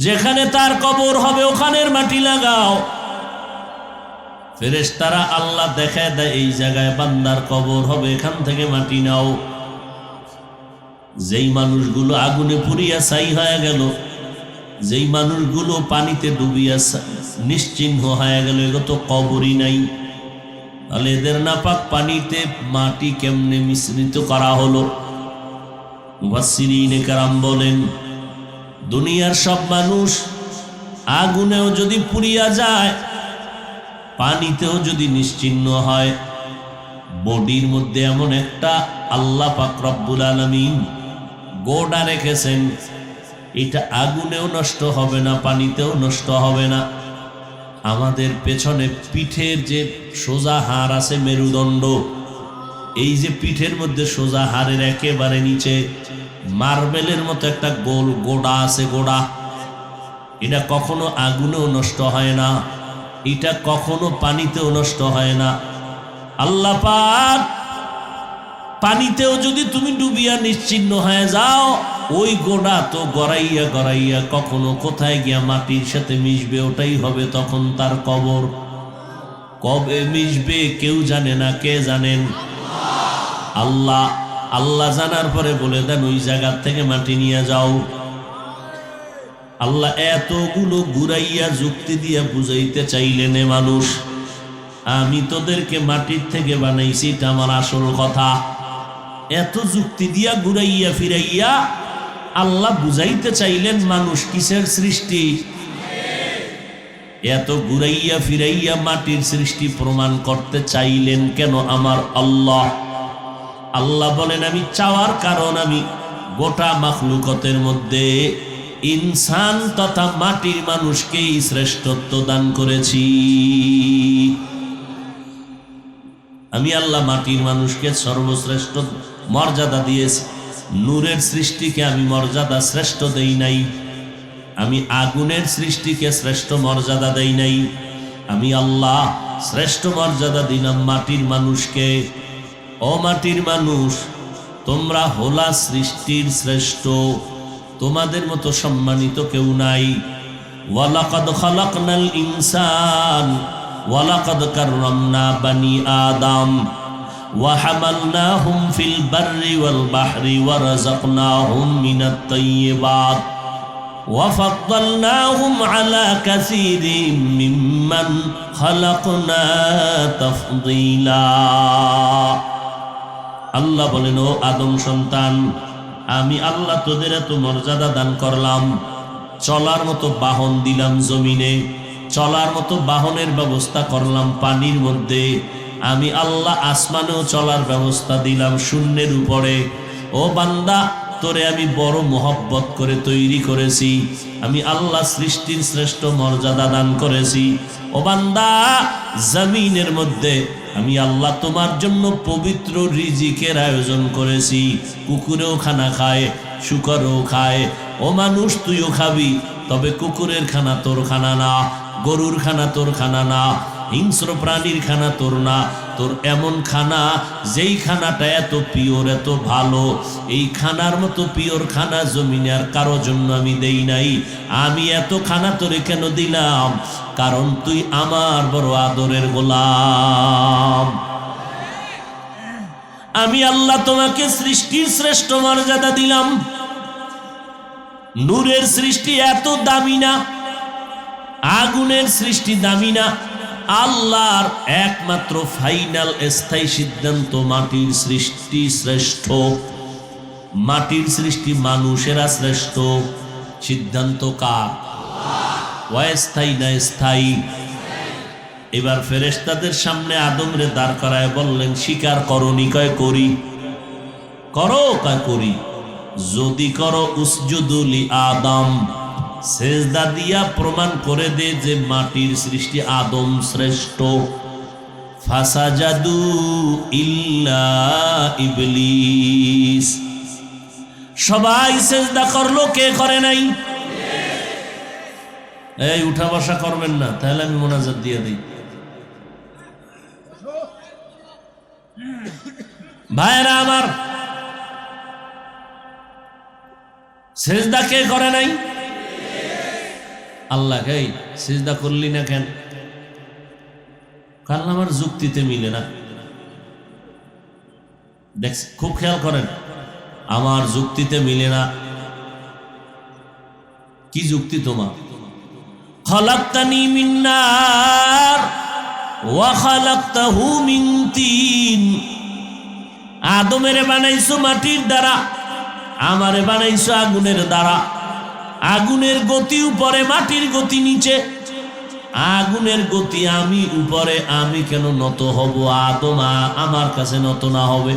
যেখানে তার কবর হবে ওখানের মাটি লাগাও। ফেরেশতারা আল্লাহ দেখায় দেয়, এই জায়গায় বান্দার কবর হবে, এখান থেকে মাটি নাও। যেই মানুষগুলো আগুনে পুড়িয়া ছাই হয়ে গেল, যেই মানুষগুলো পানিতে ডুবিয়া নিশ্চিহ্ন হয়ে গেল, এগুলো তো কবরই নাই, তাহলে এদের নাপাক পানিতে মাটি কেমনে মিশ্রিত করা হলো? মুফাসসিরিনে কেরাম বলেন, দুনিয়ার সব মানুষ আগুনেও যদি পুড়িয়া যায়, পানিতেও যদি নিশ্চিহ্ন হয়, বডির মধ্যে এমন একটা আল্লাহ পাক রব্বুল আলামিন গোড়া রেখেছেন, এটা আগুনেও নষ্ট হবে না, পানিতেও নষ্ট হবে না। আমাদের পেছনে পিঠের যে সোজা হাড় আছে, মেরুদণ্ড, এই যে পিঠের মধ্যে সোজা হাড়ের একেবারে নিচে মার্বেলের মতো একটা গোল গোড়া আছে, গোড়া, এটা কখনো আগুনেও নষ্ট হয় না, এটা কখনো পানিতেও নষ্ট হয় না। আল্লাহ পাক পানিতেও যদি তুমি ডুবিয়া নিশ্চিহ্ন হয়ে যাও, ওই গোড়া তো গড়াইয়া গড়াইয়া কখনো কোথায় গিয়া মাটির সাথে মিশবে, ওটাই হবে তখন তার কবর। কবে মিশবে কেউ জানে না, কে জানেন? আল্লাহ। আল্লাহ জানার পরে বলে দেন ওই জায়গা থেকে মাটি নিয়ে যাও। আল্লাহ এতগুলো ঘুরাইয়া যুক্তি দিয়া বুঝাইতে চাইলেন, মানুষ আমি তোদেরকে মাটির থেকে বানাইছি, এটা আমার আসল কথা। এত যুক্তি দিয়া ঘুরাইয়া ফিরাইয়া আল্লাহ বুঝাইতে চাইলেন মানুষ কিসের সৃষ্টি। এত ঘুরাইয়া ফিরাইয়া মাটির সৃষ্টি প্রমাণ করতে চাইলেন কেন আমার আল্লাহ? আল্লাহ বলেন, আমি চাওয়ার কারণ আমি গোটা মাখলুকতের মধ্যে ইনসান তথা মাটির মানুষকেই শ্রেষ্ঠত্ব দান করেছি। আমি আল্লাহ মাটির মানুষকে সর্বশ্রেষ্ঠ মর্যাদা দিয়েছি, নূরের সৃষ্টিকে আমি মর্যাদা শ্রেষ্ঠ দেই নাই, আমি আগুনের সৃষ্টিকে শ্রেষ্ঠ মর্যাদা দেই নাই, আমি আল্লাহ শ্রেষ্ঠ মর্যাদা দিলাম মাটির মানুষকে। ও মাটির মানুষ, তোমরা হলা সৃষ্টির শ্রেষ্ঠ, তোমাদের মতো সম্মানিত কেউ নাই। ওয়ালাকাদ খালাকনাল ইনসান ওয়ালাকাদ কাররামনা বানি আদম ওয়া হামালনাহুম ফিল বাররি ওয়াল বাহরি ওয়া রাযাকনাহুম মিনাত তাইয়্যিবাত ওয়া ফাদ্দালনাহুম আলা কাসীরিম মিম্মান খালাকনা তাফদীলা। আল্লাহ বলেন, ও আদম সন্তান, আমি আল্লাহ তোদের এত মর্যাদা দান করলাম, চলার মতো বাহন দিলাম জমিনে, চলার মতো বাহনের ব্যবস্থা করলাম পানির মধ্যে, আমি আল্লাহ আসমানেও চলার ব্যবস্থা দিলাম শূন্যের উপরে। ও বান্দা, তোরে আমি বড় মোহব্বত করে তৈরি করেছি, আমি আল্লাহ সৃষ্টির শ্রেষ্ঠ মর্যাদা দান করেছি। ও বান্দা, জমিনের মধ্যে আমি আল্লাহ তোমার জন্য পবিত্র রিজিকের আয়োজন করেছি, কুকুরেও খানা খায়, শুকরও খায়। ও মানুষ, তুইও খাবি, তবে কুকুরের খানা তোর খানা না, গরুর খানা তোর খানা না, হিংস্র প্রাণীর খানা তোর না, তোর এমন খানা যেই খানাটা এত পিওর, এত ভালো, এই খানার মতো পিওর খানা জমিনে আর কারো জন্য আমি দেই নাই। আমি এত খানা তোরে কেন দিলাম? কারণ তুই আমার বড় আদরের গোলাম। আমি আল্লাহ তোমাকে সৃষ্টির শ্রেষ্ঠ মর্যাদা দিলাম। নূরের সৃষ্টি এত দামি না, আগুনের সৃষ্টি দামি না, আল্লাহর একমাত্র ফাইনাল স্থায়ী সিদ্ধান্ত মাটির সৃষ্টি শ্রেষ্ঠ। মাটির সৃষ্টি মানুষেরা শ্রেষ্ঠ, সিদ্ধান্ত কার? অস্থায়ী না স্থায়ী? এবার ফেরেশতাদের সামনে আদমরে দাঁড় করায় বললেন, স্বীকার করনি? কয় করি। করো? কয় করি। যদি করো, উসজুদুলি আদম, সেজদা দিয়া প্রমাণ করে দে যে মাটির সৃষ্টি আদম শ্রেষ্ঠ। ফাসাজাদু ইল্লা ইবলিস, সবাই সেজদা করলো, কে করে নাই? এই উঠা বসা করবেন না, তাহলে আমি মোনাজাত দিয়ে দিই। ভাইরা আমার, সেজদা কে করে নাই? আল্লাহ। এই সিজদা করলি না কেন? কারণ আমার যুক্তিতে মিলে না। দেখ, খুব খেয়াল করেন, আমার যুক্তিতে মিলে না। কি যুক্তি তোমার? খালাকতানি মিন নার ওয়া খালাকতাহু মিন তিন। আদমের বানাইছো মাটির দ্বারা, আমারে বানাইছো আগুনের দ্বারা। আগুনের গতি উপরে, মাটির গতি নিচে। আগুনের গতি আমি উপরে, আমি কেন নত হব? আদম আমার কাছে নত না হবে?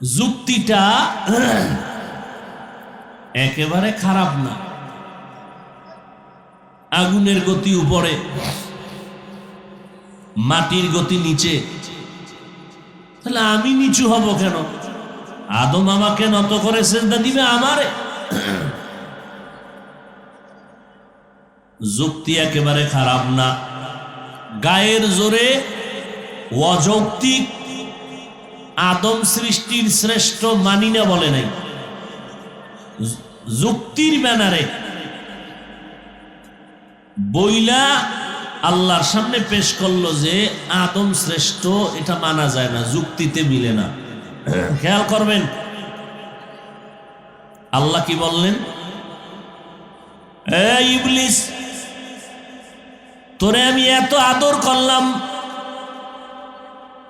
যুক্তিটা একেবারে খারাপ না। আগুনের গতি উপরে, মাটির গতি নিচে, তাহলে আমি নিচু হব কেন? আদম আমাকে নত করে সেজদা দিবে আমারে? যুক্তি একেবারে খারাপ না। গায়ের জোরে অযৌক্তিক আদম সৃষ্টির শ্রেষ্ঠ মানি না বলে নাই, যুক্তির ব্যানারে বইলা আল্লাহর সামনে পেশ করলো যে আদম শ্রেষ্ঠ, এটা মানা যায় না, যুক্তিতে মিলে না। খেয়াল করবেন আল্লাহ কি বললেন? এই ইবলিস, তোরে আমি এত আদর করলাম,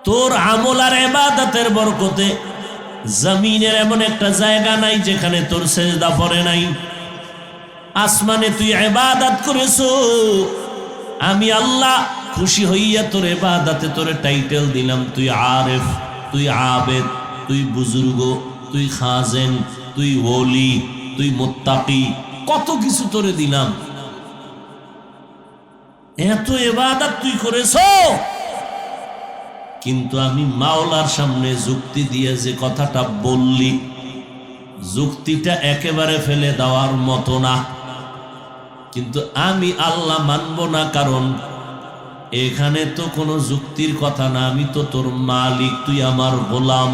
তোর আমল আর ইবাদতের বরকতে জমিনের এমন একটা জায়গা নাই যেখানে তোর সেজদা পড়ে নাই। আসমানে তুই ইবাদত করেছো, আমি আল্লাহ খুশি হইয়া তোর ইবাদতে তোরে টাইটেল দিলাম, তুই আরেফ, তুই আবেদ, তুই বুজুর্গ, তুই খাজেন, তুই ওলি, তুই মুত্তাকি, কত কিছু তোরে দিলাম। এত ইবাদত তুই করেছো, কিন্তু আমি মাওলার সামনে যুক্তি দিয়ে যে কথাটা বললি, যুক্তিটা একেবারে ফেলে দেওয়ার মতো না। কিন্তু আমি আল্লাহ মানব না, কারণ এখানে তো কোনো যুক্তির কথা না, আমি তো তোর মালিক, তুই আমার গোলাম।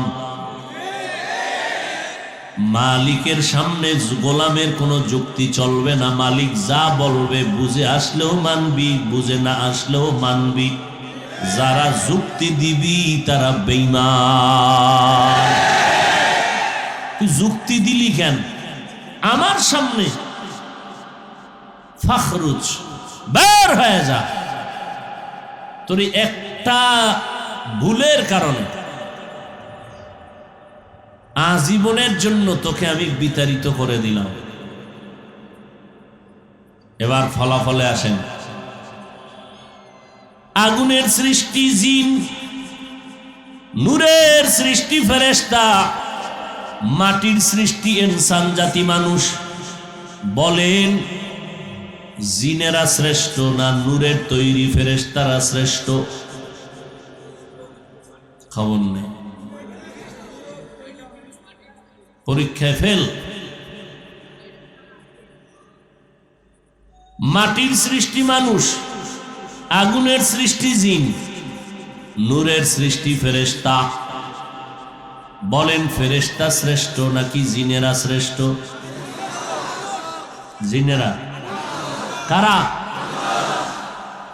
মালিকের সামনে গোলামের কোনো যুক্তি চলবে না। মালিক যা বলবে বুঝে আসলেও মানবি, বুঝে না আসলেও মানবি। যারা যুক্তি দিবি তারা বেঈমান। তুই যুক্তি দিলি কেন আমার সামনে? ফখরুজ, বের হয়ে যা। তোর একটা ভুলের কারণে আজীবনের জন্য তোকে আমি বিতাড়িত করে দিলাম। এবার ফলাফলে আসেন। আগুনের সৃষ্টি জিন, নূরের সৃষ্টি ফেরেশতা, মাটির সৃষ্টি ইনসান জাতি মানুষ। বলেন জিনেরা শ্রেষ্ঠ না নূরের তৈরি ফেরেশতারা শ্রেষ্ঠ? খবর নেই, পরীক্ষায় ফেল। মাটির সৃষ্টি মানুষ, আগুনের সৃষ্টি জিন, নূরের সৃষ্টি ফেরেশতা। বলেন ফেরেশতা শ্রেষ্ঠ নাকি জিনেরা শ্রেষ্ঠ? জিনেরা। কারা?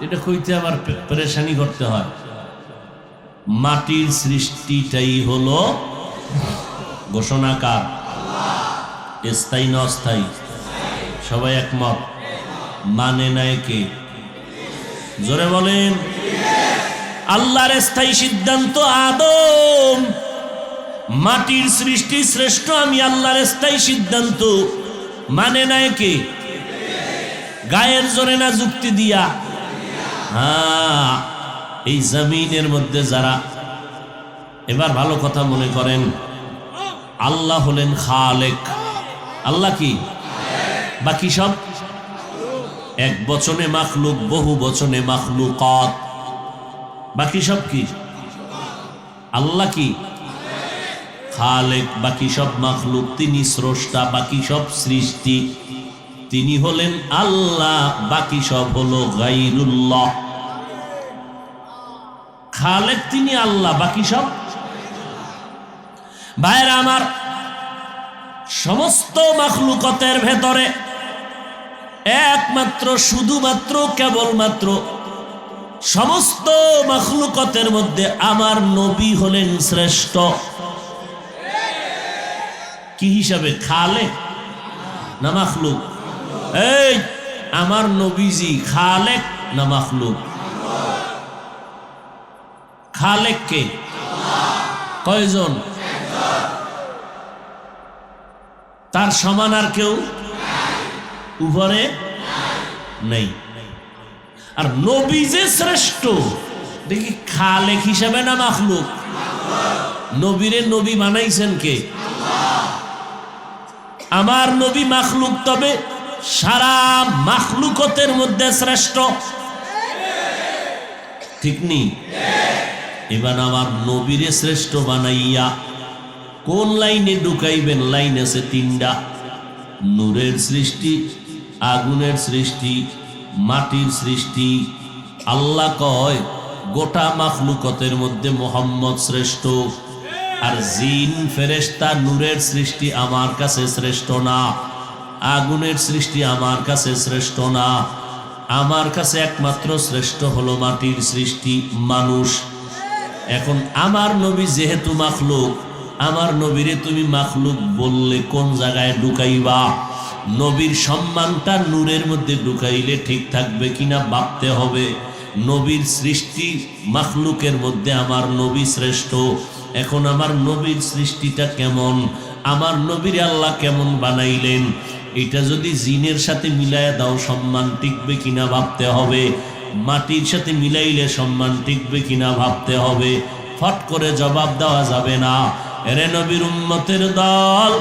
এটা কইতে আবার পেরেশানি করতে হয়। মাটির সৃষ্টিটাই হলো ঘোষণাকার, স্থায়ী না অস্থায়ী? সবাই একমত? মানে নাই কে? জোরে বলেন। আল্লাহর স্থায়ী সিদ্ধান্ত আদম, মাটির সৃষ্টি শ্রেষ্ঠ, আমি আল্লাহর স্থায়ী সিদ্ধান্ত। মানে নাই কে? গায়ের জোরে না যুক্তি দিয়া? হ্যাঁ, এই জমিনের মধ্যে যারা, এবার ভালো কথা মনে করেন, আল্লাহ হলেন খালেক। আল্লাহ কি? বাকি সব এক বচনে মাখলুক, বহু বচনে মাখলুকাত। বাকি সব কি? আল্লাহ কি? খালেক, বাকি সব মাখলুক। তিনি স্রষ্টা, বাকি সব সৃষ্টি। তিনি হলেন আল্লাহ, বাকি সব হলো গায়রুল্লাহ। খালেক তিনি আল্লাহ, বাকি সব। ভাইরা আমার, সমস্ত মাখলুকাতের ভেতরে একমাত্র, শুধুমাত্র, কেবলমাত্র সমস্ত মাখলুকাতের মধ্যে আমার নবী হলেন শ্রেষ্ঠ। কি হিসাবে? খালেক না মাখলুক? এই আমার নবীজি খালেক না মাখলুক? খালেক কে? কয়জন? তার সমান আর কেউ উপরে নেই। আর নবী যে শ্রেষ্ঠ, দেখি খালেক হিসাবে না মাখলুক? নবীরে নবী বানাইছেন কে? আমার নবী মাখলুক, তবে সারা মাখলুকতের মধ্যে শ্রেষ্ঠ, ঠিক নি? এবার আমার নবীরে শ্রেষ্ঠ বানাইয়া কোন লাইনে ঢুকাইবেন? লাইন আছে তিনটা: নূরের সৃষ্টি, আগুনের সৃষ্টি, মাটির সৃষ্টি। আল্লাহ কয় গোটা মাখলুকতের মধ্যে মোহাম্মদ শ্রেষ্ঠ, আর জিন ফেরেশতা নূরের সৃষ্টি আমার কাছে শ্রেষ্ঠ না, আগুনের সৃষ্টি আমার কাছে শ্রেষ্ঠ না। আমার কাছে একমাত্র শ্রেষ্ঠ হলো মাটির সৃষ্টি, মানুষ। এখন আমার নবী যেহেতু মাখলুক, আমার নবীরে তুমি মাখলুক বললে কোন জায়গায় ঢুকাইবা? নবীর সম্মানটা নূরের মধ্যে ঢুকাইলে ঠিক থাকবে কিনা ভাবতে হবে। নবীর সৃষ্টি মাখলুকের মধ্যে আমার নবী শ্রেষ্ঠ। এখন আমার নবীর সৃষ্টিটা কেমন, আমার নবীর আল্লাহ কেমন বানাইলেন, এটা যদি জিনের সাথে মিলাইয়া দাও সম্মান টিকবে কিনা ভাবতে হবে। মাটির সাথে মিলাইলে সম্মান টিকবে কিনা ভাবতে হবে। ফট করে জবাব দেওয়া যাবে না। এরে নবীর উম্মতের দল,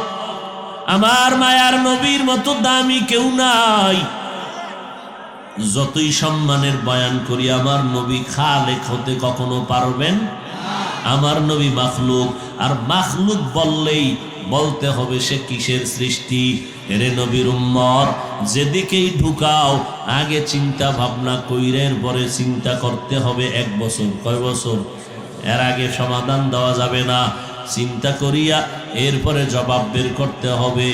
আমার মায়ার নবীর মতো দামি কেউ নাই। যতই সম্মানের বয়ান করি, আমার নবী খালেক হতে কখনো পারবেন? আমার নবী মাখলুক, আর মাখলুক বললেই বলতে হবে সে কিসের সৃষ্টি। এরে নবীর উম্মত, যেদিকেই ঢুকাও আগে চিন্তা ভাবনা কইরের পরে চিন্তা করতে হবে 1 বছর। কয় বছর? এর আগে সমাধান দেওয়া যাবে না। চিন্তা করিয়া এরপরে জবাব বের করতে হবে।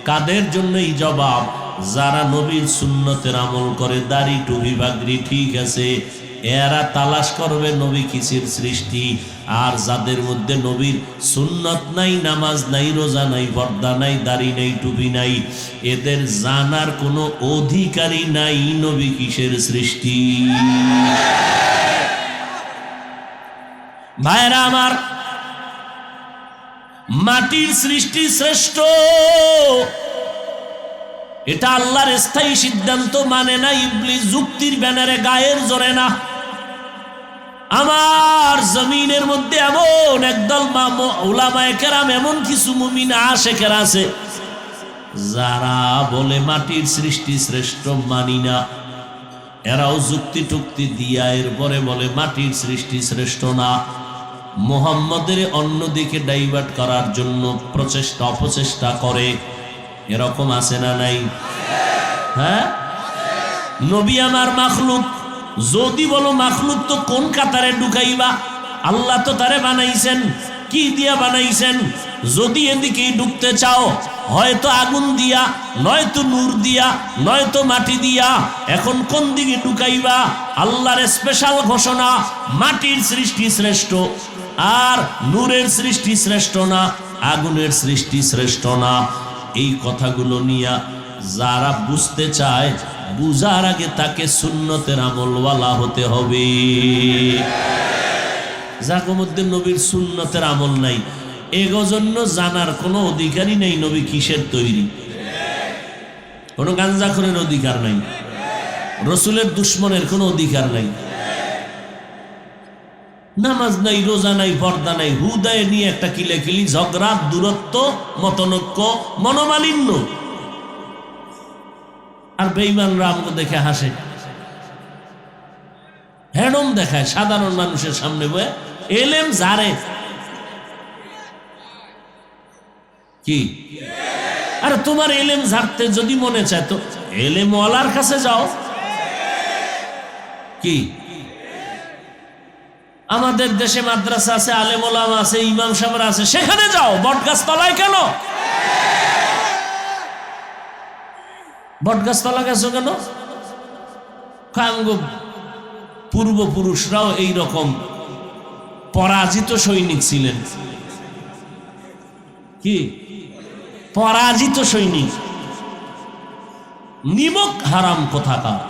কাদের জন্য এই জবাব? যারা নবীর সুন্নতের আমল করে, দাড়ি টুপি বাগড়ি ঠিক আছে, এরা তালাশ করবে নবী কিসের সৃষ্টি। আর যাদের মধ্যে নবীর সুন্নত নাই, নামাজ নাই, রোজা নাই, পর্দা নাই, দাড়ি নাই, টুপি নাই, এদের জানার কোনো অধিকারই নাই নবী কিসের সৃষ্টি। ভাইরা আমার, মাটির সৃষ্টি শ্রেষ্ঠ, এটা আল্লাহর স্থায়ী সিদ্ধান্ত, মানে না ইবলিস যুক্তির ব্যানারে গায়ের জোরে না। আমার জমিনের মধ্যে এমন একদল উলামায়ে কেরাম, এমন কিছু মুমিন আশেকের আছে যারা বলে মাটির সৃষ্টি শ্রেষ্ঠ, মানি না। এরাও যুক্তি টুক্তি দিয়া এরপরে বলে মাটির সৃষ্টি শ্রেষ্ঠ না। মুহাম্মদের অন্যদিকে ডাইভার্ট করার জন্য অপচেষ্টা করে। এরকম আছে না নাই? হ্যাঁ, নবী আমার মাখলুক। যদি বলো মাখলুক, তো কোন কাতারে ঢুকাইবা? আল্লাহ তো তারে বানাইছেন, কি দিয়া বানাইছেন? যদি এদিকে ঢুকতে চাও, হয়তো আগুন দিয়া, নয়তো নূর দিয়া, নয়তো মাটি দিয়া। এখন কোন দিকে ঢুকাইবা? আল্লাহর স্পেশাল ঘোষণা, মাটির সৃষ্টি শ্রেষ্ঠ, আর নূরের সৃষ্টি শ্রেষ্ঠ না, আগুনের সৃষ্টি শ্রেষ্ঠ না। এই কথাগুলো নিয়া যারা বুঝতে চায়, বুঝার আগে তাকে সুন্নতের আমলওয়ালা হতে হবে। যার মধ্যে নবীর সুন্নতের আমল নাই, এজন্য জানার কোনো অধিকারই নেই নবী কিসের তৈরি। কোনো গাঞ্জাখোরের অধিকার নাই, রসুলের দুশ্মনের কোনো অধিকার নাই। নামাজ নাই, রোজা নাই, পর্দা নাই, হুদায় নিয়ে একটা কিলেকিলি, ঝগড়া, দূরত্ব, মতনৈক্য, মনোমালিন্য। আর বেঈমানরা আমাকে দেখে হাসে, হেডম দেখায় সাধারণ মানুষের সামনে বয়ে। এলেম জারে কি? আর তোমার এলেম ঝাড়তে যদি মনে চায় তো এলেম ওয়ালার কাছে যাও। কি আমাদের দেশে মাদ্রাসা আছে, আলেম ওলামা আছে, ইমাম সাহেবরা আছে, সেখানে যাও। বটগাছ তলায় কেন? বটগাছ তলা গেছো কেন? পূর্বপুরুষরাও এইরকম পরাজিত সৈনিক ছিলেন। কি পরাজিত সৈনিক, নিমক হারাম কোথাকার।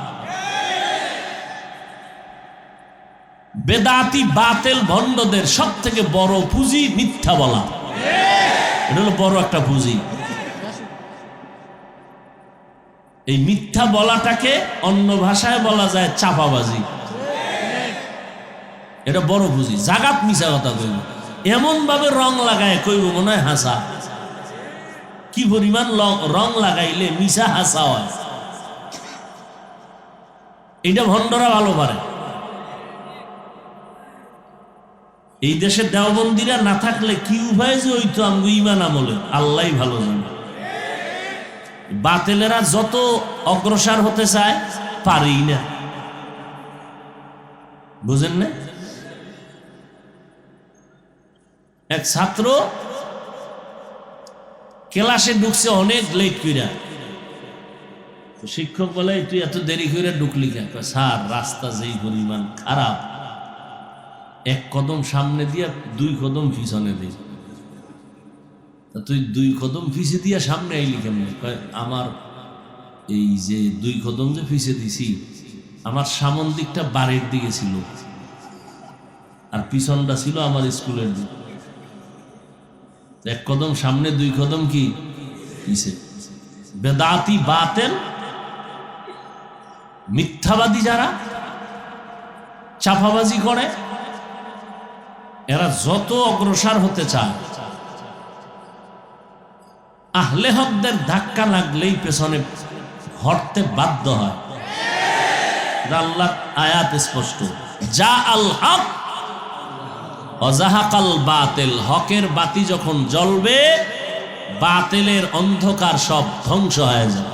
বেদাতি বাতেল ভণ্ডদের সব থেকে বড় পুঁজি মিথ্যা বলা, এটা হলো বড় একটা পুঁজি। এই মিথ্যা বলাটাকে অন্য ভাষায় বলা যায় চাপাবাজি। এটা বড় পুঁজি। জাগাত মিশা কথা কইব, এমন ভাবে রং লাগায় কইব মনে হয় হাসা। কি পরিমাণ রং লাগাইলে মিশা হাসা হয়, এটা ভণ্ডরা ভালো পারে। এই দেশে দেওবন্দিরা না থাকলে কি উপায় যে হইতো আমগো ইমান আমলে আল্লাহ ভালো জানে। বাতিলেরা যত অগ্রসর হতে চায় পারেই না, বুঝেন না? এক ছাত্র ক্লাসে ঢুকছে অনেক লেট কইরা, শিক্ষক বলে তুই এত দেরি করে ঢুকলি কেন? স্যার রাস্তা যেই পরিমাণ খারাপ, এক কদম সামনে দিয়া 2 কদম পিছনে দিই। তুই 2 কদম পিছে দিয়া সামনে আইলি কেমন? আমার এই যে 2 কদম যে পিছে দিছি, আমার সামন দিকটা বাড়ির দিকে ছিল আর পিছনটা ছিল আমার স্কুলের দিক। 1 কদম সামনে 2 কদম কি পিছে। বেদাতি বাতেল মিথ্যাবাদী যারা চাপাবাজি করে, এরা যত অগ্রসর হতে চায় আহলে হকদের ধাক্কা লাগলেই পেছনে হটতে বাধ্য হয়। আল্লাহর আয়াত স্পষ্ট, যা আল হক ওয়াজাহাকাল বাতিল, হকের বাতি যখন জ্বলবে বাতিলের অন্ধকার সব ধ্বংস হয়ে যায়।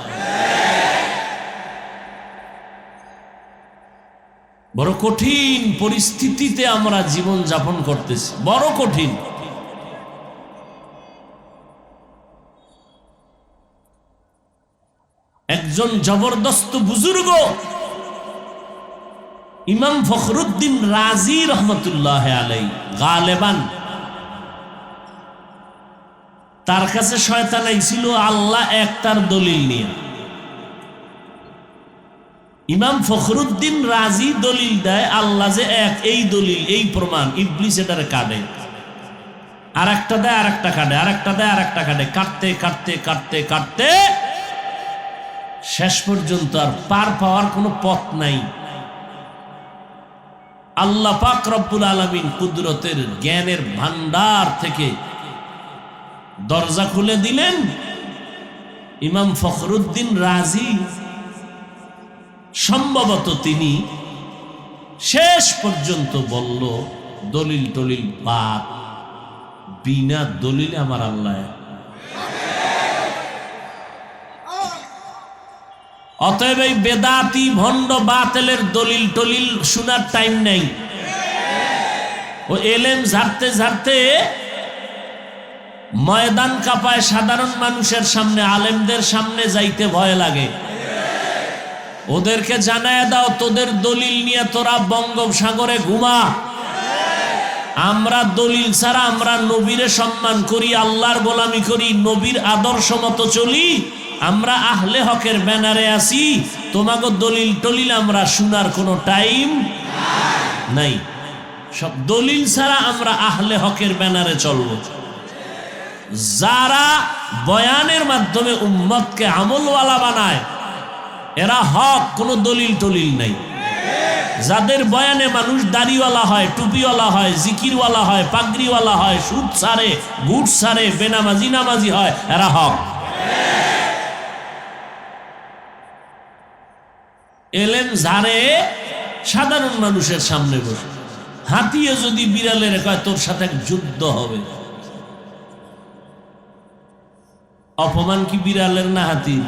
বড় কঠিন পরিস্থিতিতে আমরা জীবন যাপন করতেছি, বড় কঠিন। একজন জবরদস্ত বুজুর্গ ইমাম ফখরুদ্দিন রাজি রহমতুল্লাহ আলাইহি গালেবান, তার কাছে শয়তান আইছিল আল্লাহ এক তার দলিল নিয়ে। ইমাম ফখরুদ্দিন রাজি দলিল দেয় আল্লাহ যে এক, এই দলিল এই প্রমাণ। ইবলিস এটারে কাটে, আর একটা দেয় আর একটা কাটে, আর একটা দেয় আর একটা কাটে, কাটতে কাটতে কাটতে কাটতে শেষ পর্যন্ত আর পার পাওয়ার কোনো পথ নাই। আল্লাহ পাক রব্বুল আলামিন কুদরতের জ্ঞানের ভান্ডার থেকে দরজা খুলে দিলেন। ইমাম ফখরুদ্দিন রাজি সম্ভবত তিনি শেষ পর্যন্ত বলল দলিল টলিল বাদ, বিনা দলিলে আমার আল্লাহ। অতএব এই বেদাতি ভণ্ড বাতিলের দলিল টলিল শোনার টাইম নাই। ও এলেম ঝাড়তে ঝাড়তে ময়দান কাঁপায়, সাধারণ মানুষের সামনে আলেমদের সামনে যাইতে ভয় লাগে। ওদেরকে জানায় দাও তোদের দলিল নিয়ে তোরা বঙ্গোপসাগরে ঘুমা, আমরা দলিল ছাড়া আমরা নবীরে সম্মান করি, আল্লাহর গোলামি করি, নবীর আদর্শ মতো চলি, আমরা আহলে হকের ব্যানারে আছি, তোমাকে দলিল টলিল আমরা শোনার কোনো টাইম নাই। সব দলিল ছাড়া আমরা আহলে হকের ব্যানারে চলব। যারা বয়ানের মাধ্যমে উম্মতকে আমলওয়ালা বানায় এরা হক, কোনো দলিল টলিল নাই। যাদের বয়ানে মানুষ দাড়িওয়ালা হয়, টুপিওয়ালা হয়, জিকিরওয়ালা হয়, পাগড়িওয়ালা হয়, সুদ ছাড়ে, ঘুষ ছাড়ে, বেনামাজি নামাজি হয়, এরা হক। এলেম ঝাড়ে সাধারণ মানুষের সামনে বসে, হাতিয়ে যদি বিড়ালের কয় তোর সাথে এক যুদ্ধ হবে, অপমান কি বিড়ালের না হাতির?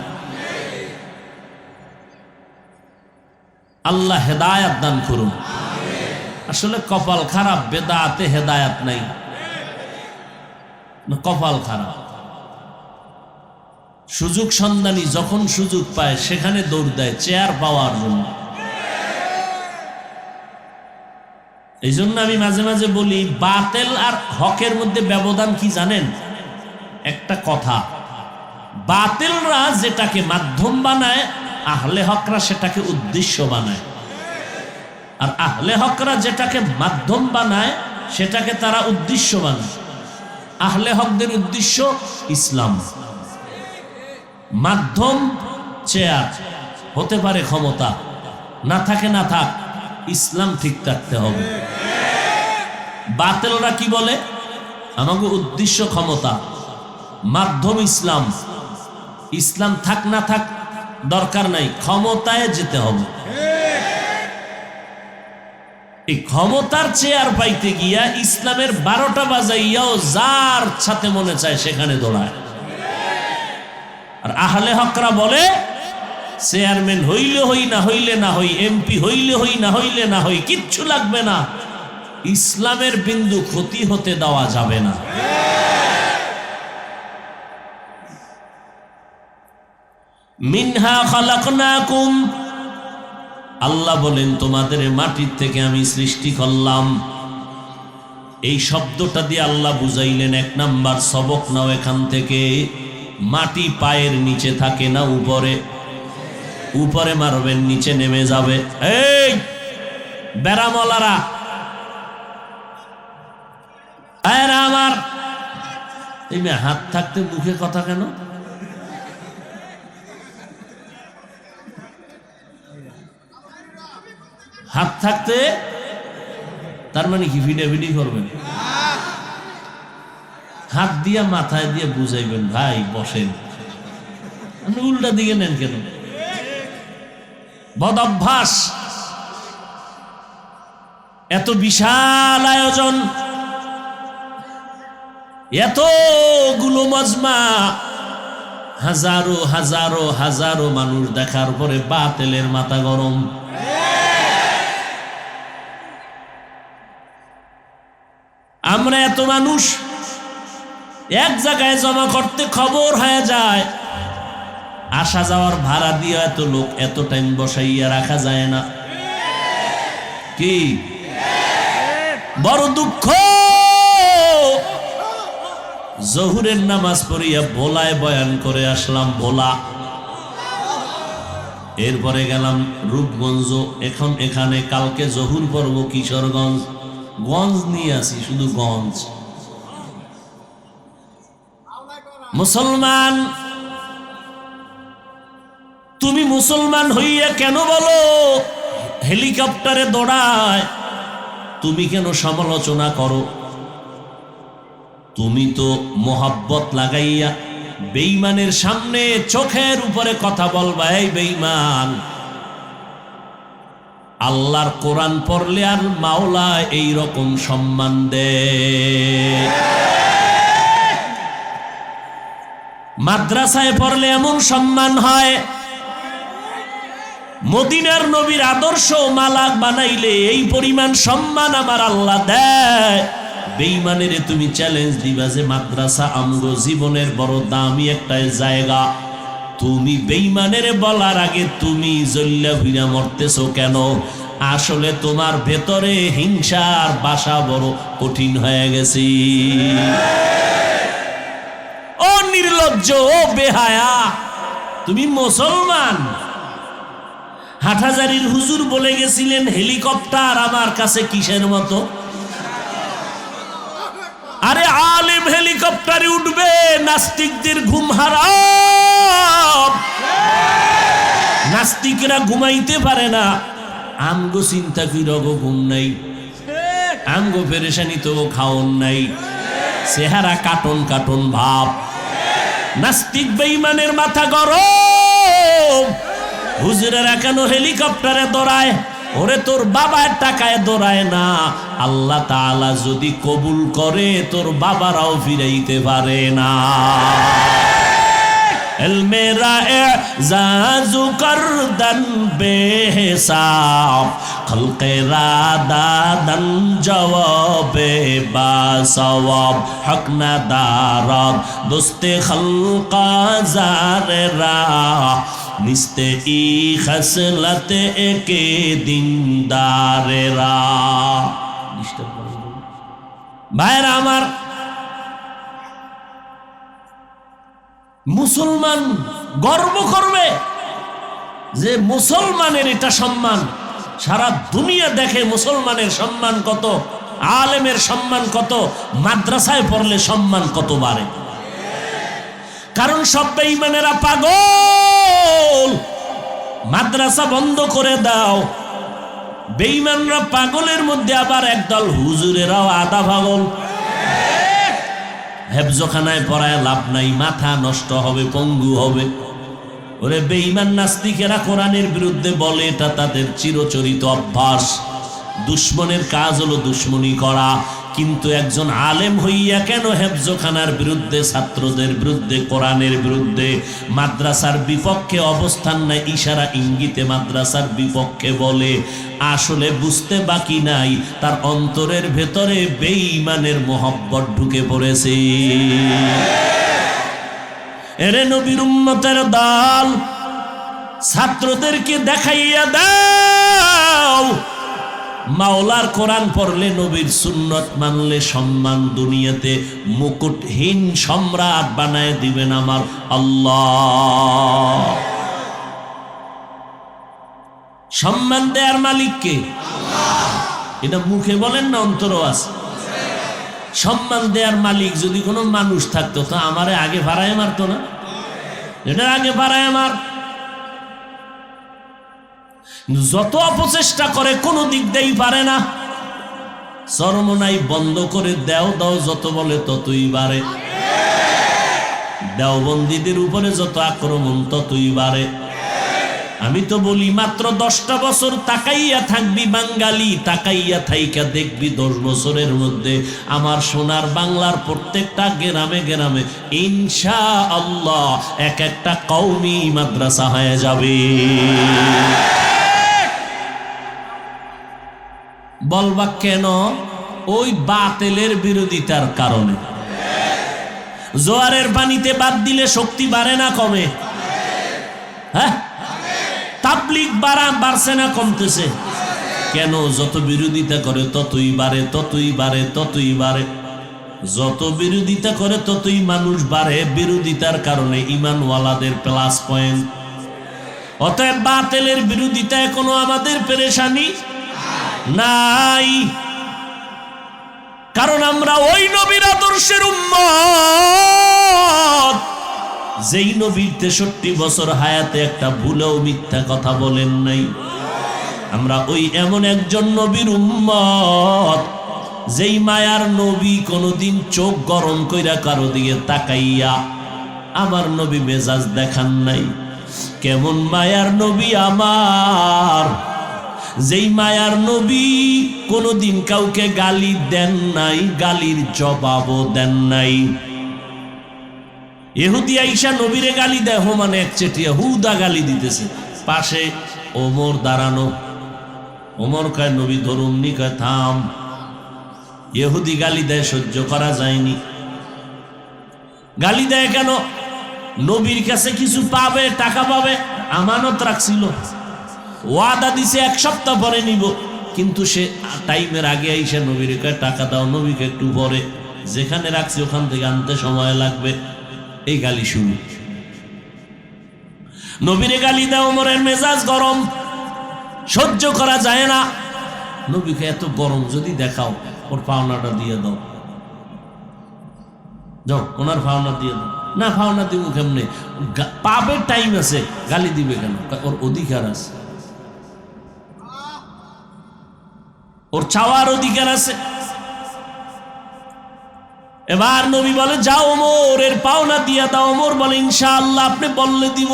আল্লাহ হেদায়াত দান করুন। আসলে কপাল খারাপ, বেদাতে হেদায়াত নাই, কপাল খারাপ। সুযোগ সন্ধানী যখন সুযোগ পায় সেখানে দৌড় দেয় চেয়ার পাওয়ার জন্য। এই জন্য আমি মাঝে মাঝে বলি বাতিল আর হকের মধ্যে ব্যবধান কি জানেন? একটা কথা, বাতিলরা যেটাকে মাধ্যম বানায়, আহলে হকরা সেটাকে উদ্দেশ্য বানায়। আর আহলে হকরা যেটাকে মাধ্যম বানায় সেটাকে তারা উদ্দেশ্য বানায়। আহলে হকদের উদ্দেশ্য ইসলাম, মাধ্যম চেয়ার, হতে পারে ক্ষমতা, না থাকে না থাক, ইসলাম ঠিক থাকতে হবে। বাতিলরা কি বলে? আমাকে উদ্দেশ্য ক্ষমতা, মাধ্যম ইসলাম, ইসলাম থাক না থাক দরকার নাই, ক্ষমতায় যেতে হবে। এই ক্ষমতার চেয়ার পাইতে গিয়া ইসলামের 12টা বাজাইয়াও যার সাথে মনে চায় সেখানে দৌড়ায়। আর আহলে হকরা বলে চেয়ারম্যান হইলে হই, না হইলে না হই, এমপি হইলে হই, না হইলে না হই, কিচ্ছু লাগবে না, ইসলামের বিন্দু ক্ষতি হতে দেওয়া যাবে না। মিনহা খালাকনাকুম, আল্লাহ বলেন তোমাদের মাটির থেকে আমি সৃষ্টি করলাম। এই শব্দটা দিয়ে আল্লাহ বুঝাইলেন 1 নাম্বার সবক নাও এখান থেকে, মাটি পায়ের নিচে থাকে না উপরে, উপরে মারবেন নিচে নেমে যাবে। এই বেড়ামলারা, আমার এই হাত থাকতে মুখে কথা কেন? হাত থাকতে তার মানে কি ভিডাভিডি করবেন? হাত দিয়া মাথায় দিয়ে বুঝাইবেন, ভাই বসেন, উল্টা দিকে নেন কেন? বদ অভ্যাস। এত বিশাল আয়োজন, এতগুলো মজমা, হাজারো হাজারো হাজারো মানুষ দেখার পরে বাতিলের মাথা গরম। আমরা এত মানুষ এক জায়গায় জমা করতে খবর হয়ে যায়, আসা যাওয়ার ভাড়া দিয়ে এত লোক এত টাইম বসাইয়া রাখা যায় না। কি বড় দুঃখ! জহুরের নামাজ পড়িয়া ভোলায় বয়ান করে আসলাম, ভোলা, এরপরে গেলাম রূপগঞ্জ, এখন এখানে, কালকে জহুর পড়ব কিশোরগঞ্জ, গঞ্জ নিয়ে আসি, শুধু গঞ্জ। মুসলমান, তুমি মুসলমান হইয়া কেন বলো হেলিকপ্টারে দৌড়ায়? তুমি কেন সমালোচনা করো? তুমি তো মোহাব্বত লাগাইয়া বেঈমানের সামনে চোখের উপরে কথা বলবা, এই বেঈমান, আল্লাহর কোরআন পড়লে আর মাওলা এই রকম সম্মান দেয়, মাদ্রাসায় পড়লে এমন সম্মান হয়, মদিনার নবীর আদর্শ মালাক বানাইলে এই পরিমাণ সম্মান আমার আল্লাহ দেয়। বেঈমানের তুমি চ্যালেঞ্জ দিবা যে মাদ্রাসা আমগো জীবনের বড় দামি একটা জায়গা, তুমি বেঈমানের বলার আগে তুমি জ্বল্লা ভিড়া মরতেছো কেন? আসলে তোমার ভেতরে হিংসার বাসা বড় কঠিন হয়ে গেছে। ও নির্লজ্জ, ও বেহায়া, তুমি মুসলমান। হাটহাজারীর হুজুর বলে গেছিলেন হেলিকপ্টার আমার কাছে কিসের মতো? আরে আলেম হেলিকপ্টারে উঠবে, নাস্তিকদের ঘুম হারাম, নাস্তিকরা ঘুমাইতে পারে না। আমগো চিন্তা কি রগো ঘুম নাই, আমগো পেরেশানি তো খাওন নাই, চেহারা কাটন কাটন ভাব। নাস্তিক বেঈমানের মাথা গরম, হুজুরেরা কেন হেলিকপ্টারে দৌড়ায়? ওরে তোর বাবার টাকায় দৌড়ায় না, আল্লাহ তাআলা যদি কবুল করে তোর বাবারাও ফিরাইতে পারে না। মেরা এজাজু করদন বেহিসাব, খলকেরা দাদন জওয়াবে বাসওয়াব, হক না দারদ দোস্তে খলকা জারেরা, নিস্তে ই খসলতে একে দিনদারেরা। ভাইরা আমার, মুসলমান গর্ব করবে যে মুসলমানের এটা সম্মান। সারা দুনিয়া দেখে মুসলমানের সম্মান কত, আলেমের সম্মান কত, মাদ্রাসায় পড়লে সম্মান কত বাড়ে। কারণ সব বেঈমানেরা পাগল। মাদ্রাসা বন্ধ করে দাও, বেঈমানরা পাগলের মধ্যে আবার একদল হুজুরেরাও আধা পাগল। হেফজখানায় পড়ায় লাভ নাই, মাথা নষ্ট হবে, পঙ্গু হবে। ওরে বেঈমান নাস্তিকেরা কোরআনের বিরুদ্ধে বলে, এটা তাদের চিরচরিত অভ্যাস। দুশ্মনের কাজ হলো দুশ্মনী করা, কিন্তু একজন আলেম হইয়া কেন হেফজখানার বিরুদ্ধে, ছাত্রদের বিরুদ্ধে, কোরআনের বিরুদ্ধে, মাদ্রাসার বিপক্ষে অবস্থান নেয়? ইশারা ইঙ্গিতে মাদ্রাসার বিপক্ষে বলে, আসলে বুঝতে বাকি নাই তার অন্তরের ভেতরে বেঈমানের মোহব্বত ঢুকে পড়েছে। এরে নবীর উম্মতের দল, ছাত্রদেরকে দেখাইয়া দাও মাওলার কোরআন পড়লে, নবীর সুন্নত মানলে সম্মান দুনিয়াতে মুকুটহীন সম্রাট বানায় দিবেন আমার আল্লাহ। সম্মান দেয়ার মালিককে এটা মুখে বলেন না, অন্তরও আছে। সম্মান দেয়ার মালিক যদি কোনো মানুষ থাকতো তো আমারে আগে ভাড়ায় মারতো না? এটা আগে ভাড়ায় মার। যত অপচেষ্টা করে কোনো দিক দিয়েই পারে না। চরমনাই বন্ধ করে দেও দাও যত বলে ততই বাড়ে। দেওবন্দীদের উপরে যত আক্রমণ ততই বাড়ে। আমি তো বলি মাত্র 10টা বছর তাকাইয়া থাকবি বাঙালি, তাকাইয়া থাইকা দেখবি 10 বছরের মধ্যে আমার সোনার বাংলার প্রত্যেকটা গ্রামে গ্রামে ইনশাআল্লাহ এক একটা কওমি মাদ্রাসা হয়ে যাবে। বলবা কেন? ওই বাতিলের বিরোধিতার কারণে। জোয়ারের পানিতে বাদ দিলে শক্তি বাড়ে না কমে? হ্যাঁ, তাবলীগ বাড়ছে না কমতেছে? কেন? যত বিরোধিতা করে ততই বাড়ে, ততই বাড়ে, ততই বাড়ে। যত বিরোধিতা করে ততই মানুষ বাড়ে। বিরোধিতার কারণে ঈমানওয়ালাদের প্লাস পয়েন্ট। অতএব বাতিলের বিরোধিতায় কোনো আমাদের পেরেশানি নাই, কারণ আমরা ওই নবীর আদর্শের উম্মত যেই নবীর 63 বছর হায়াতে একটা ভুলেও মিথ্যা কথা বলেন নাই। আমরা ওই এমন একজন নবীর উম্মত যেই মায়ার নবী কোনোদিন চোখ গরম কইরা কারো দিকে তাকাইয়া আমার নবী মেজাজ দেখান নাই। কেমন মায়ার নবী আমার, যেই মায়ার নবী কোনোদিন কাউকে গালি দেন নাই, গালির জবাবও দেন নাই। ইহুদি আইসা নবীরে গালি দেয়, মানে এক চেটিয়া হুদা গালি দিতেছে, পাশে ওমর দাঁড়ানো। ওমর কয় নবী ধরুন নি, কয় থাম। ইহুদি গালি দেয়, সহ্য করা যায়নি। গালি দেয় কেন? নবীর কাছে কিছু পাবে, টাকা পাবে, আমানত রাখছিল, ওয়াদা দিছে 1 সপ্তাহ পরে নিব, কিন্তু সে টাইমের আগে আইসা নবীর কয় টাকা দাও, নবীকে একটু পরে, যেখানে রাখছি ওখান থেকে আনতে সময় লাগবে। এই গালি শুরু। নবীরে গালি দাও, ওমরের মেজাজ গরম, সহ্য করা যায় না। নবীকে এত গরম যদি দেখাও, ওর পাওনাটা দিয়ে দাও, যাও ওনার পাওনা দিয়ে দাও। না, পাওনা দিব কেমনে? পাবে, টাইম আছে, গালি দিবে কেন? ওর অধিকার আছে, ওর চাওয়ার অধিকার আছে। এবার নবী বলে যাও ওমর, এর পাওনা দিয়া দাও। ওমর বলে ইনশাআল্লাহ, আপনি বললে দিব।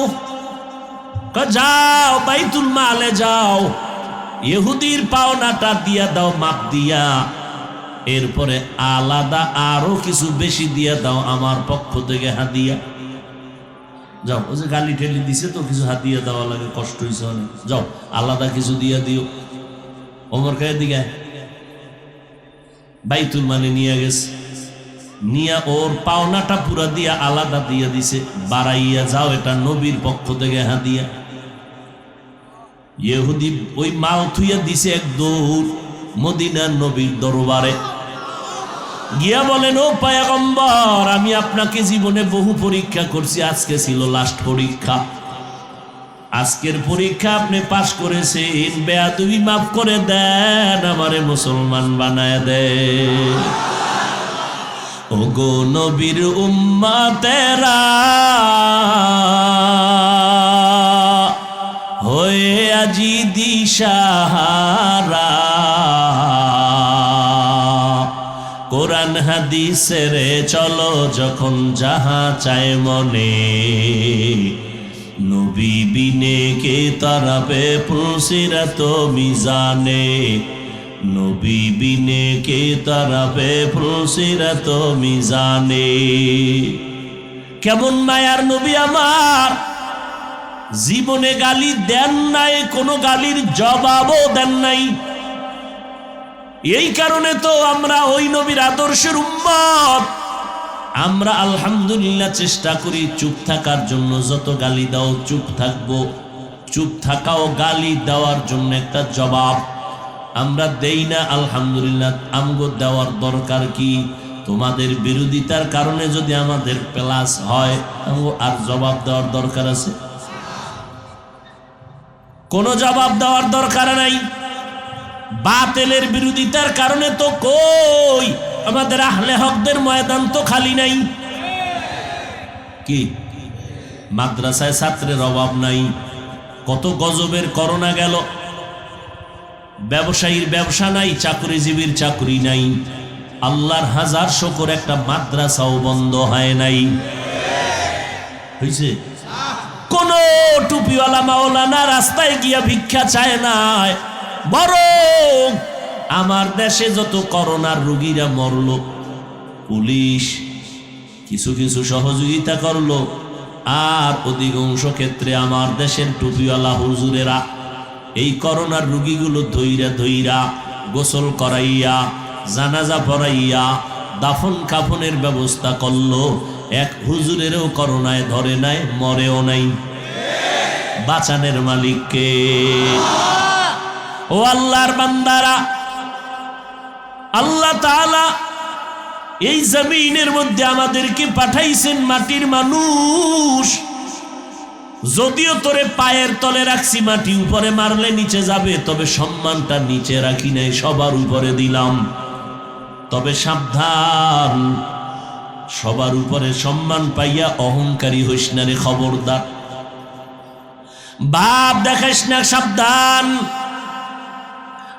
যাও বাইতুল মালে যাও, ইহুদির পাওনাটা দিয়া দাও মাপ দিয়া, এরপরে আলাদা আরো কিছু বেশি দিয়া দাও আমার পক্ষ থেকে হাদিয়া। যাও, ওই যে গালি ঠেলি দিছে তো, কিছু হাদিয়া দেওয়া লাগে, কষ্ট হয়েছে অনেক, যাও আলাদা কিছু দিয়া দিও। ওমর কে দিকে বাইতুল মালে নিয়ে গেছে, নিয়া ওর পাওনাটা পুরা দিয়া আলাদা দিয়ে দিছে, বাড়াইয়া যাও এটা নবীর পক্ষ থেকে হাদিয়া। ইহুদি ওই মাল থুইয়া দিছে এক দৌড় মদিনার নবীর দরবারে। গিয়া বলেন, ও পয়গম্বর, আমি আপনাকে জীবনে বহু পরীক্ষা করছি, আজকে ছিল লাস্ট পরীক্ষা। আজকের পরীক্ষা আপনি পাশ করেছেন, বেয়াদবি মাফ করে দেন, আমারে মুসলমান বানায় দেন। ও গো নবীর উম্মতেরা, হয়ে আজি দিশাহারা, কোরআন হাদিসের চলো যখন যাহা চায় মনে, নবী বিনে কে তারাবে পুলসিরাত মিজানে, নবী বিনে কে তারাবে পুলসিরাত মিজানে। কেমন মায়ার নবী আমার, জীবনে গালি দেন নাই, কোনো গালির জবাবও দেন নাই। এই কারণে তো আমরা ওই নবীর আদর্শের উম্মত। আমরা আলহামদুলিল্লাহ চেষ্টা করি চুপ থাকার জন্য, যত গালি দাও চুপ থাকবো। চুপ থাকাও গালি দেওয়ার জন্য একটা জবাব, আমরা দেই না। আলহামদুলিল্লাহ, আমগো দেওয়ার দরকার কি? তোমাদের বিরোধিতার কারণে যদি আমাদের প্লাস হয়, আমগো আর জবাব দেওয়ার দরকার আছে? কোনো জবাব দেওয়ার দরকার নাই। বাতিলের বিরোধিতার কারণে তো কই আমাদের আহলে হকদের ময়দান তো খালি নাই। কি মাদ্রাসায় ছাত্রের অভাব নাই? কত গজবের করোনা গেল, ব্যবসায়ীর ব্যবসা নাই, চাকরিজীবীর চাকরি নাই। আল্লাহর হাজার শুকর, একটা মাদ্রাসাও বন্ধ হয় নাই। হইছে? কোন টুপিওয়ালা মাওলানা রাস্তায় গিয়া ভিক্ষা চায় নাই, বরং আমার দেশে যত করোনার রোগীরা মরল, পুলিশ কিছু কিছু সহযোগিতা করলো, আর অধিকাংশ ক্ষেত্রে আমার দেশের টুপিওয়ালা হুজুরেরা এই করোনার রোগীগুলো ধইরা ধইরা গোসল করাইয়া, জানাজা পড়াইয়া, দাফন কাফনের ব্যবস্থা করলো। এক হুজুরেরও করোনায় ধরে নাই, মরেও নাই। বাঁচানের মালিককে। ও আল্লাহর বান্দারা, আল্লাহ তাআলা এই জমিনের মধ্যে আমাদেরকে পাঠাইছেন মাটির মানুষ। যদিও তোরে পায়ের তলে রাখছি, মাটি উপরে মারলে নিচে যাবে, তবে সম্মানটা নিচে রাখি নাই, সবার উপরে দিলাম। তবে সাবধান, সবার উপরে সম্মান পাইয়া অহংকারী হইস না রে, খবরদার। বাপ দেখাইস না, সাবধান।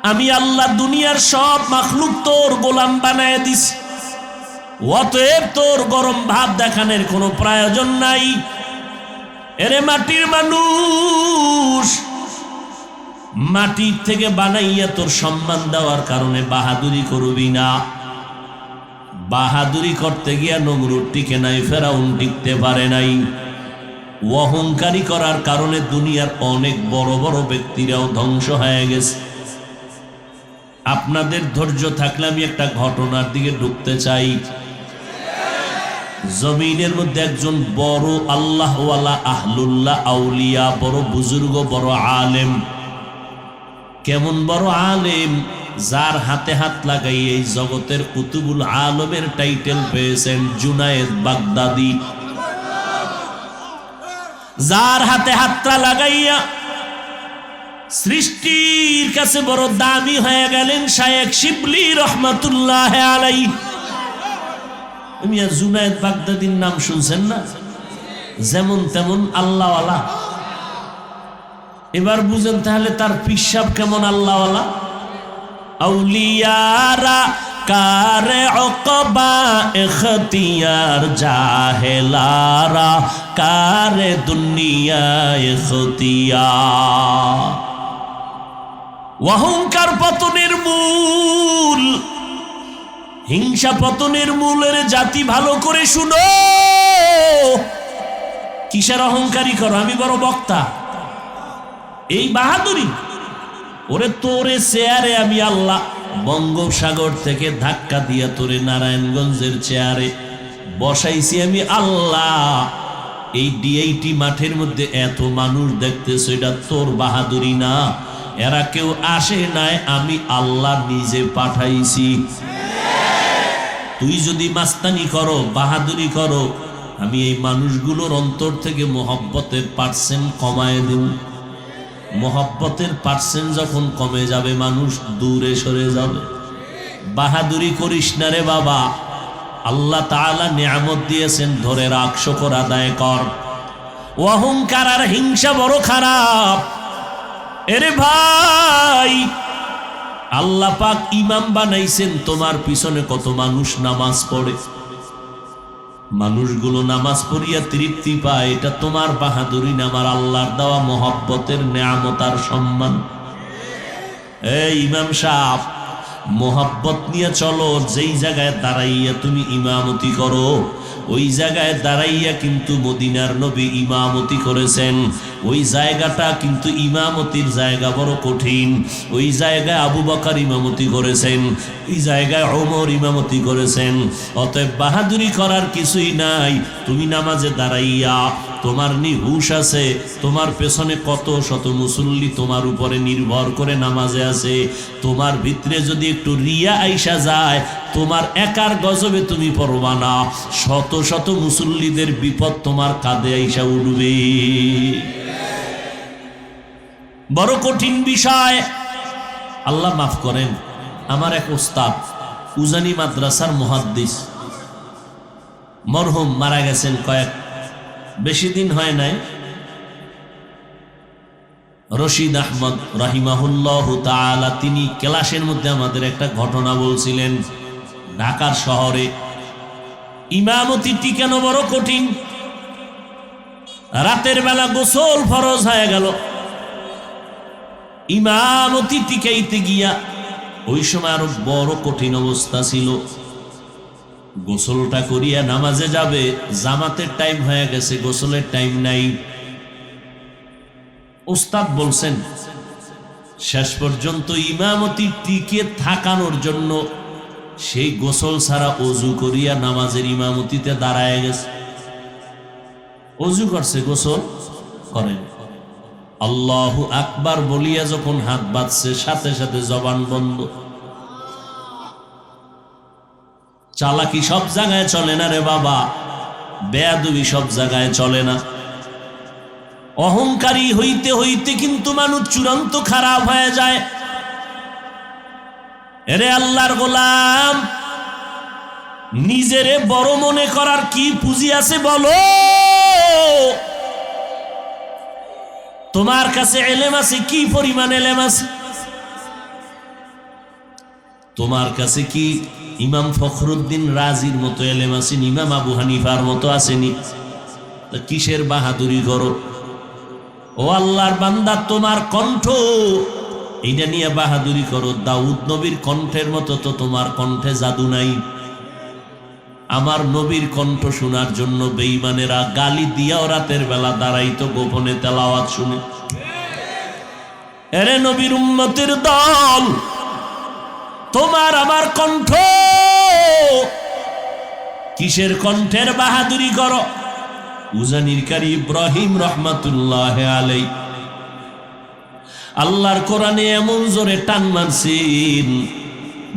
আমি আল্লাহ দুনিয়ার সব মাখলুক তোর গোলাম বানায় দিস, অতএব তোর গরম ভাব দেখানোর কোনো প্রয়োজন নাই। এরে মাটির মানুষ, মাটির থেকে বানাইয়া তোর সম্মান দেওয়ার কারণে বাহাদুরি করবি না। বাহাদুরি করতে গিয়া নমরুদ টিকে নাই, ফেরাউন টিকতে পারে নাই। অহংকারী করার কারণে দুনিয়ার অনেক বড় বড় ব্যক্তিরাও ধ্বংস হয়ে গেছে। আপনাদের ধৈর্য থাকলে আমি একটা ঘটনার দিকে ঢুকতে চাই। জমিনের মধ্যে একজন বড় আল্লাহওয়ালা, আহলুল্লাহ, আউলিয়া, বড় বুজুর্গ, বড় আলেম। কেমন বড় আলেম? যার হাতে হাত লাগাই এই জগতের কুতুবুল আলমের টাইটেল পেয়েছেন জুনায়েদ বাগদাদি। যার হাতে হাতটা লাগাইয়া সৃষ্টির কাছে বড় দামি হয়ে গেলেন শায়েখ শিবলি রহমাতুল্লাহ আলাইহি। জুনায়েদ বাগদাদির নাম শুনছেন না? যেমন তেমন আল্লাহওয়ালা। এবার বুঝেন তাহলে তার পিসাব কেমন আল্লাহওয়ালা। আউলিয়ারা কারে ওকবা ইখতিয়ার, জাহেলারা কারে দুনিয়া ইখতিয়ার। অহংকার পতনের মূল, হিংসা পতনের মূলের জাতি। ভালো করে শুনো, কিসের অহংকারী করো? আমি বড় বক্তা, এই বাহাদুরি। ওরে তোরে চেয়ারে আমি আল্লাহ বঙ্গোপসাগর থেকে ধাক্কা দিয়া তোরে নারায়ণগঞ্জের চেয়ারে বসাইছি আমি আল্লাহ। এই ডিআইটি মাঠের মধ্যে এত মানুষ দেখতেছো, এটা তোর বাহাদুরি না। এরা কেউ আসে নাই, আমি আল্লাহ নিজে পাঠাইছি। তুই যদি মাস্তানি করো, বাহাদুরি করো, আমি এই মানুষগুলোর অন্তর থেকে মোহব্বতের পার্সেন্ট কমায় দেব। মোহব্বতের পার্সেন্ট যখন কমে যাবে, মানুষ দূরে সরে যাবে। বাহাদুরি করিস না রে বাবা, আল্লাহ তাআলা নিয়ামত দিয়েছেন, ধরে রাখ, শুকর আদায় কর। অহংকার আর হিংসা বড় খারাপ। এরে ভাই, আল্লাহ পাক ইমাম বানাইছেন, তোমার পিছনে কত মানুষ নামাজ পড়ে, মানুষগুলো নামাজ পড়িয়া তৃপ্তি পায়, এটা তোমার বাহাদুরি না, আমার আল্লাহর দেওয়া মোহব্বতের নেয়ামত আর সম্মান। এই ইমাম সাহেব, মোহব্বত নিয়ে চলো। যেই জায়গায় দাঁড়াইয়া তুমি ইমামতি করো, ওই জায়গায় দাঁড়াইয়া কিন্তু মদিনার নবী ইমামতি করেছেন। ওই জায়গাটা কিন্তু ইমামতির জায়গা বড় কঠিন। ওই জায়গায় আবু বকর ইমামতি করেছেন, ওই জায়গায় ওমর ইমামতি করেছেন। অতএব বাহাদুরি করার কিছুই নাই। তুমি নামাজে দাঁড়াইয়া, তোমার হুশ আছে, তোমার পেছনে কত শত মুসল্লি তোমার উপরে নির্ভর করে নামাজে আছে। তোমার ভিতরে যদি একটু রিয়া আইসা যায়, তোমার একার গজবে তুমি পড়বা না, শত শত মুসল্লিদের বিপদ তোমার কাঁধে আইসা উঠবে। বড় কঠিন বিষয়। আল্লাহ মাফ করেন, আমার এক ওস্তাদ উজানি মাদ্রাসার মুহাদ্দিস মরহুম মারা গেছেন, বেশি দিন হয় নাই। রশিদ আহমদ রাহিমাহুল্লাহু তাআলা, তিনি ক্লাসের মধ্যে আমাদের একটা ঘটনা বলছিলেন। ঢাকার শহরে ইমামতি টিকানো বড় কঠিন। রাতের বেলা গোসল ফরজ হয়ে গেল, ইমামতি টিকাইতে গিয়া ওই সময় আরো বড় কঠিন অবস্থা ছিল। গোসলটা করিয়া নামাজে যাবে, জামাতের টাইম হয়ে গেছে, গোসলের টাইম নাই। উস্তাদ বলছেন, শেষ পর্যন্ত ইমামতি টিকে থাকানোর জন্য সেই গোসল ছাড়া অজু করিয়া নামাজের ইমামতিতে দাঁড়ায় গেছে। অজু করছে, গোসল করেন, আল্লাহু আকবার বলিয়া যখন হাত বাঁধছে, সাথে সাথে জবান বন্ধ। চালাকি সব জায়গায় চলে না রে বাবা, বেয়াদবি সব জায়গায় চলে না। অহংকারী হইতে হইতে কিন্তু মানুষ চূড়ান্ত খারাপ হয়ে যায়। এরে আল্লাহর গোলাম, নিজেরে বড় মনে করার কি পুঁজি আছে বলো? তোমার কাছে এলেম আছে, কি পরিমাণ এলেম আছে? তোমার কাছে কি ইমাম ফখরুদ্দিন রাজির মতো এলেম আছেন? ইমাম আবু হানিফার মতো আসেনি? তা কিসের বাহাদুরি করো? ও আল্লাহর বান্দা, তোমার কণ্ঠ, এটা নিয়ে বাহাদুরি করো। দাউদ নবীর কণ্ঠের মতো তো তোমার কণ্ঠে জাদু নাই। আমার নবীর কণ্ঠ শোনার জন্য বেঈমানেরা গালি দিয়াও রাতের বেলা দাঁড়াইতো গোপনে তেলাওয়াত শুনে। এরে নবীর উম্মতের দল, তোমার আমার কণ্ঠ, কিসের কণ্ঠের বাহাদুরি করো? উজানির কারি ইব্রাহিম রহমাতুল্লাহ আলাই আল্লাহর কোরআনে এমন জোরে টান মারছেন,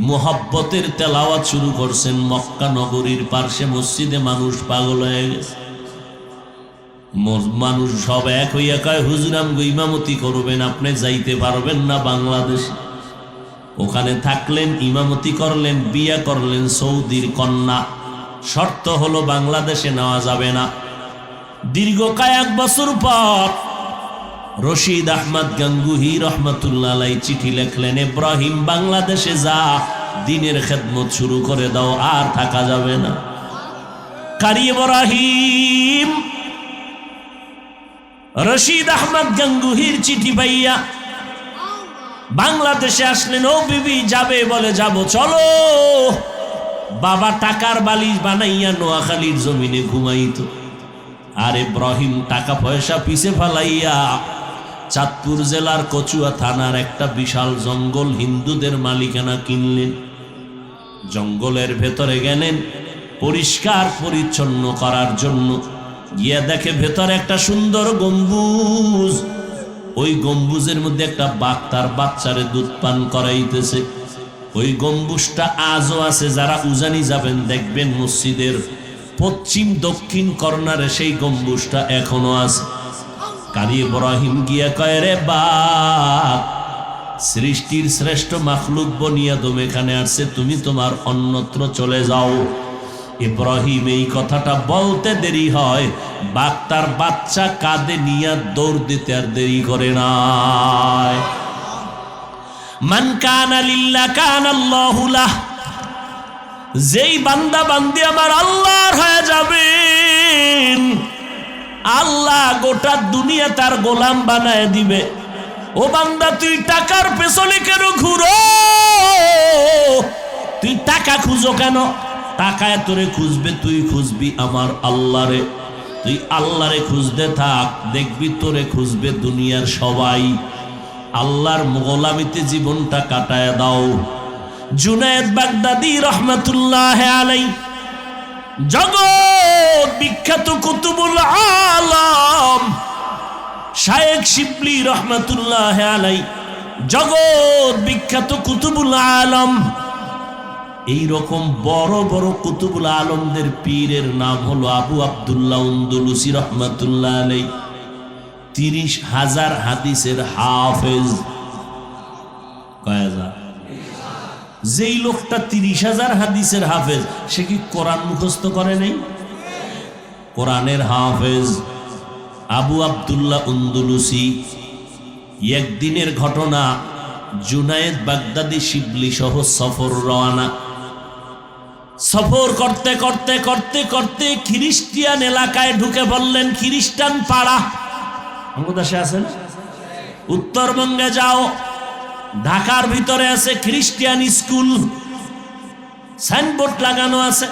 মুহাব্বতের তেলাওয়াত শুরু করছেন। মক্কা নগরীর পার্শ্বে মসজিদে মানুষ পাগল হয়ে গেছে। মানুষ সব এক হইয়া কয়, হুজুর আমগো ইমামতি করবেন, আপনি যাইতে পারবেন না বাংলাদেশে। ওখানে থাকলেন, ইমামতি করলেন, বিয়া করলেন সৌদির কন্যা। শর্ত হলো বাংলাদেশে নেওয়া যাবে না। দীর্ঘ কয়েক বছর পর রশিদ আহমদ গাঙ্গুহি রহমতুল্লাহ আলাই চিঠি লেখলেন, ইব্রাহিম বাংলাদেশে যা, দিনের খেদমত শুরু করে দাও, আর থাকা যাবে না। কারি ইব্রাহিম রশিদ আহমদ গাঙ্গুহির চিঠি পাইয়া বাংলাদেশে আসলেন। ও বিবি যাবে? বলে যাব। চলো। বাবা টাকার বালিশ বানাইয়া নোয়াখালীর জমিনে ঘুমাইতো, আর ইব্রাহিম টাকা পয়সা পিছে ফালাইয়া চাঁদপুর জেলার কচুয়া থানার একটা বিশাল জঙ্গল হিন্দুদের মালিকানা কিনলেন। জঙ্গলের ভেতরে গেলেন পরিষ্কার পরিচ্ছন্ন করার জন্য। গিয়া দেখে ভেতরে একটা সুন্দর গম্বুজ। ওই গম্বুজের মধ্যে একটা বাঘ তার বাচ্চারে দুধ পান করাইতেছে। ওই গম্বুজটা আজও আছে। যারা উজানি যাবেন দেখবেন মসজিদের পশ্চিম দক্ষিণ কর্নারে সেই গম্বুজটা এখনো আছে। কারি ইব্রাহিম গিয়া কয়, রে বাপ, সৃষ্টির শ্রেষ্ঠ মাখলুক বনি আদম এখানে আসছে, তুমি তোমার অন্যত্র চলে যাও। ইব্রাহিম এই কথাটা বলতে দেরি হয়, বাপ তার বাচ্চা কাঁধে নিয়ে দৌড় দিতে আর দেরি করে নাই। মান কানা লিল্লাহ কানা আল্লাহু লাহ, যেই বান্দা বান্দি আমার আল্লাহর হয়ে যাবেন, আল্লাহ গোটা দুনিয়া তার গোলাম বানায় দিবে। ও বান্দা, তুই টাকার পেছনে কেন ঘুরো? তুই টাকা খুঁজো কেন? টাকায় তোরে খুঁজবে, তুই খুঁজবি আমার আল্লাহরে। তুই আল্লাহরে খুঁজতে থাক, দেখবি তোরে খুঁজবে দুনিয়ার সবাই। আল্লাহর গোলামিতে জীবনটা কাটায় দাও। জুনায়েদ বাগদাদি রহমাতুল্লাহ আলাই, জগৎ বিখ্যাত কুতুবুল আলম শায়েখ শিবলি রহমাতুল্লাহ আলাই, জগৎ বিখ্যাত কুতুবুল আলম। এই রকম বড় বড় কুতুবুল আলমদের পীরের নাম হলো আবু আব্দুল্লাহ আন্দলুসি রহমাতুল্লাহ আলাই। 30,000 হাদিসের হাফেজ। কয় হাজার? যেই লোকটা 30,000 হাদিসের হাফেজ, সে কি কোরআন মুখস্থ করে নাই? কোরআনের হাফেজ আবু আব্দুল্লাহ আন্দলুসি। একদিনের ঘটনা, জুনায়েদ বাগদাদি শিবলি সহ সফর রওনা। সফর করতে করতে করতে করতে খ্রিস্টিয়ান এলাকায় ঢুকে পড়লেন। খ্রিস্টান পাড়া আমাদের দেশে আছে না? উত্তরবঙ্গে যাও, ঢাকার ভিতরে আছে খ্রিস্টিয়ান স্কুল, সাইনবোর্ড লাগানো আছে।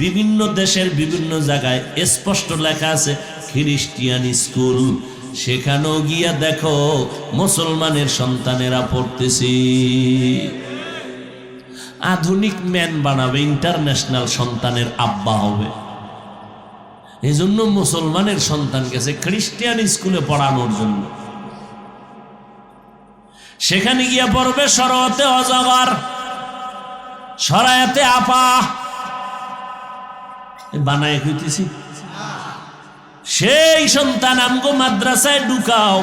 বিভিন্ন দেশের বিভিন্ন জায়গায় স্পষ্ট লেখা আছে খ্রিস্টিয়ান স্কুল। সেখানেও গিয়া দেখো মুসলমানের সন্তানেরা পড়তেছে। আধুনিক ম্যান বানাবে, ইন্টারন্যাশনাল সন্তানের আব্বা হবে। এই জন্য মুসলমানের সন্তান গেছে খ্রিস্টিয়ান স্কুলে পড়ানোর জন্য। সেখানে গিয়া পড়বে সরোয়াতে অজগর, সরায়াতে আপা, বানায় হইতেছি। সেই সন্তান আমগো মাদ্রাসায় ঢুকাও,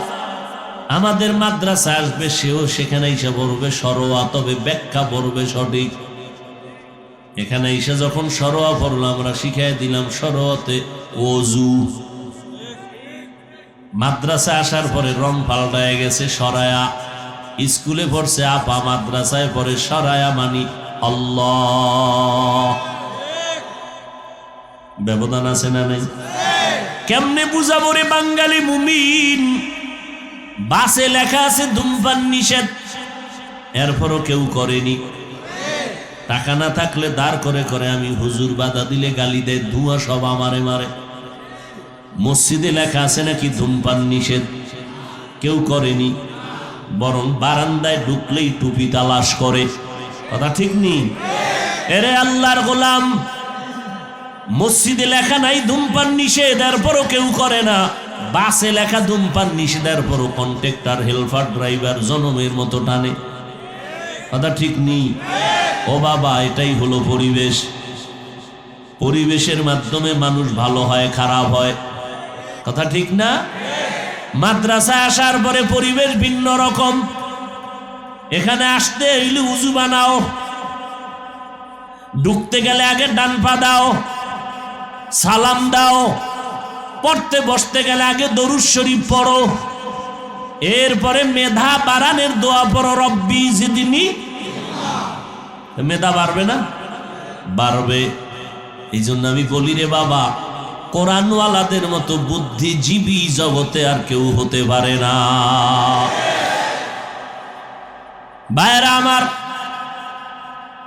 আমাদের মাদ্রাসা আসবে, সেও সেখানে এসে পড়বে সরোয়া, তবে ব্যাখ্যা পড়বে সঠিক। এখানে এসে যখন সরোয়া পড়লো, আমরা শিখাই দিলাম সরোয়াতে ওযু। মাদ্রাসা আসার পরে রং পাল্টায় গেছে, সরায়া। স্কুলে পড়ছে আপা, মাদ্রাসায় পড়ে সরায়া, মানি আল্লাহ। ব্যবধান আছে না নাই? কেমনে বুঝাবো রে বাঙালি মুমিন? বাসে লেখা আছে ধূমপান নিষেধ, এরপরও কেউ করেনি। টাকা না থাকলে দাঁড় করে করে আমি হুজুর, বাধা দিলে গালি দেয়, ধোঁয়া সব আমারে মারে। মসজিদে লেখা আছে নাকি ধূমপান নিষেধ, কেউ করেনি। বরং বারান্দায় ঢুকলেই টুপি তালাশ করে। কথা ঠিক নেই? এরে আল্লাহর গোলাম, মসজিদে লেখা নাই ধূমপান নিষেধ, এরপরও কেউ করে না। বাসে লেখা ধূমপান নিষেধ, এরপরও কন্ট্রাক্টর, হেলপার, ড্রাইভার জনমের মতো টানে। কথা ঠিক নেই? ও বাবা, এটাই হলো পরিবেশ। পরিবেশের মাধ্যমে মানুষ ভালো হয়, খারাপ হয়। কথা ঠিক না? মাদ্রাসায় আসার পরে পরিবেশ ভিন্ন রকম। এখানে আসতে হইলে উজু বানাও, ঢুকতে গেলে আগে ডান পা দাও, সালাম দাও, পড়তে বসতে গেলে আগে দরুদ শরীফ পড়ো, এরপরে মেধা বাড়ানোর দোয়া পড়ো, রব্বি জিদনি। মেধা বাড়বে না? বাড়বে। এই জন্য আমি বলি রে বাবা, কোরআনওয়ালাদের মতো বুদ্ধিজীবী জগতে আর কেউ হতে পারে না। ভাইরা আমার,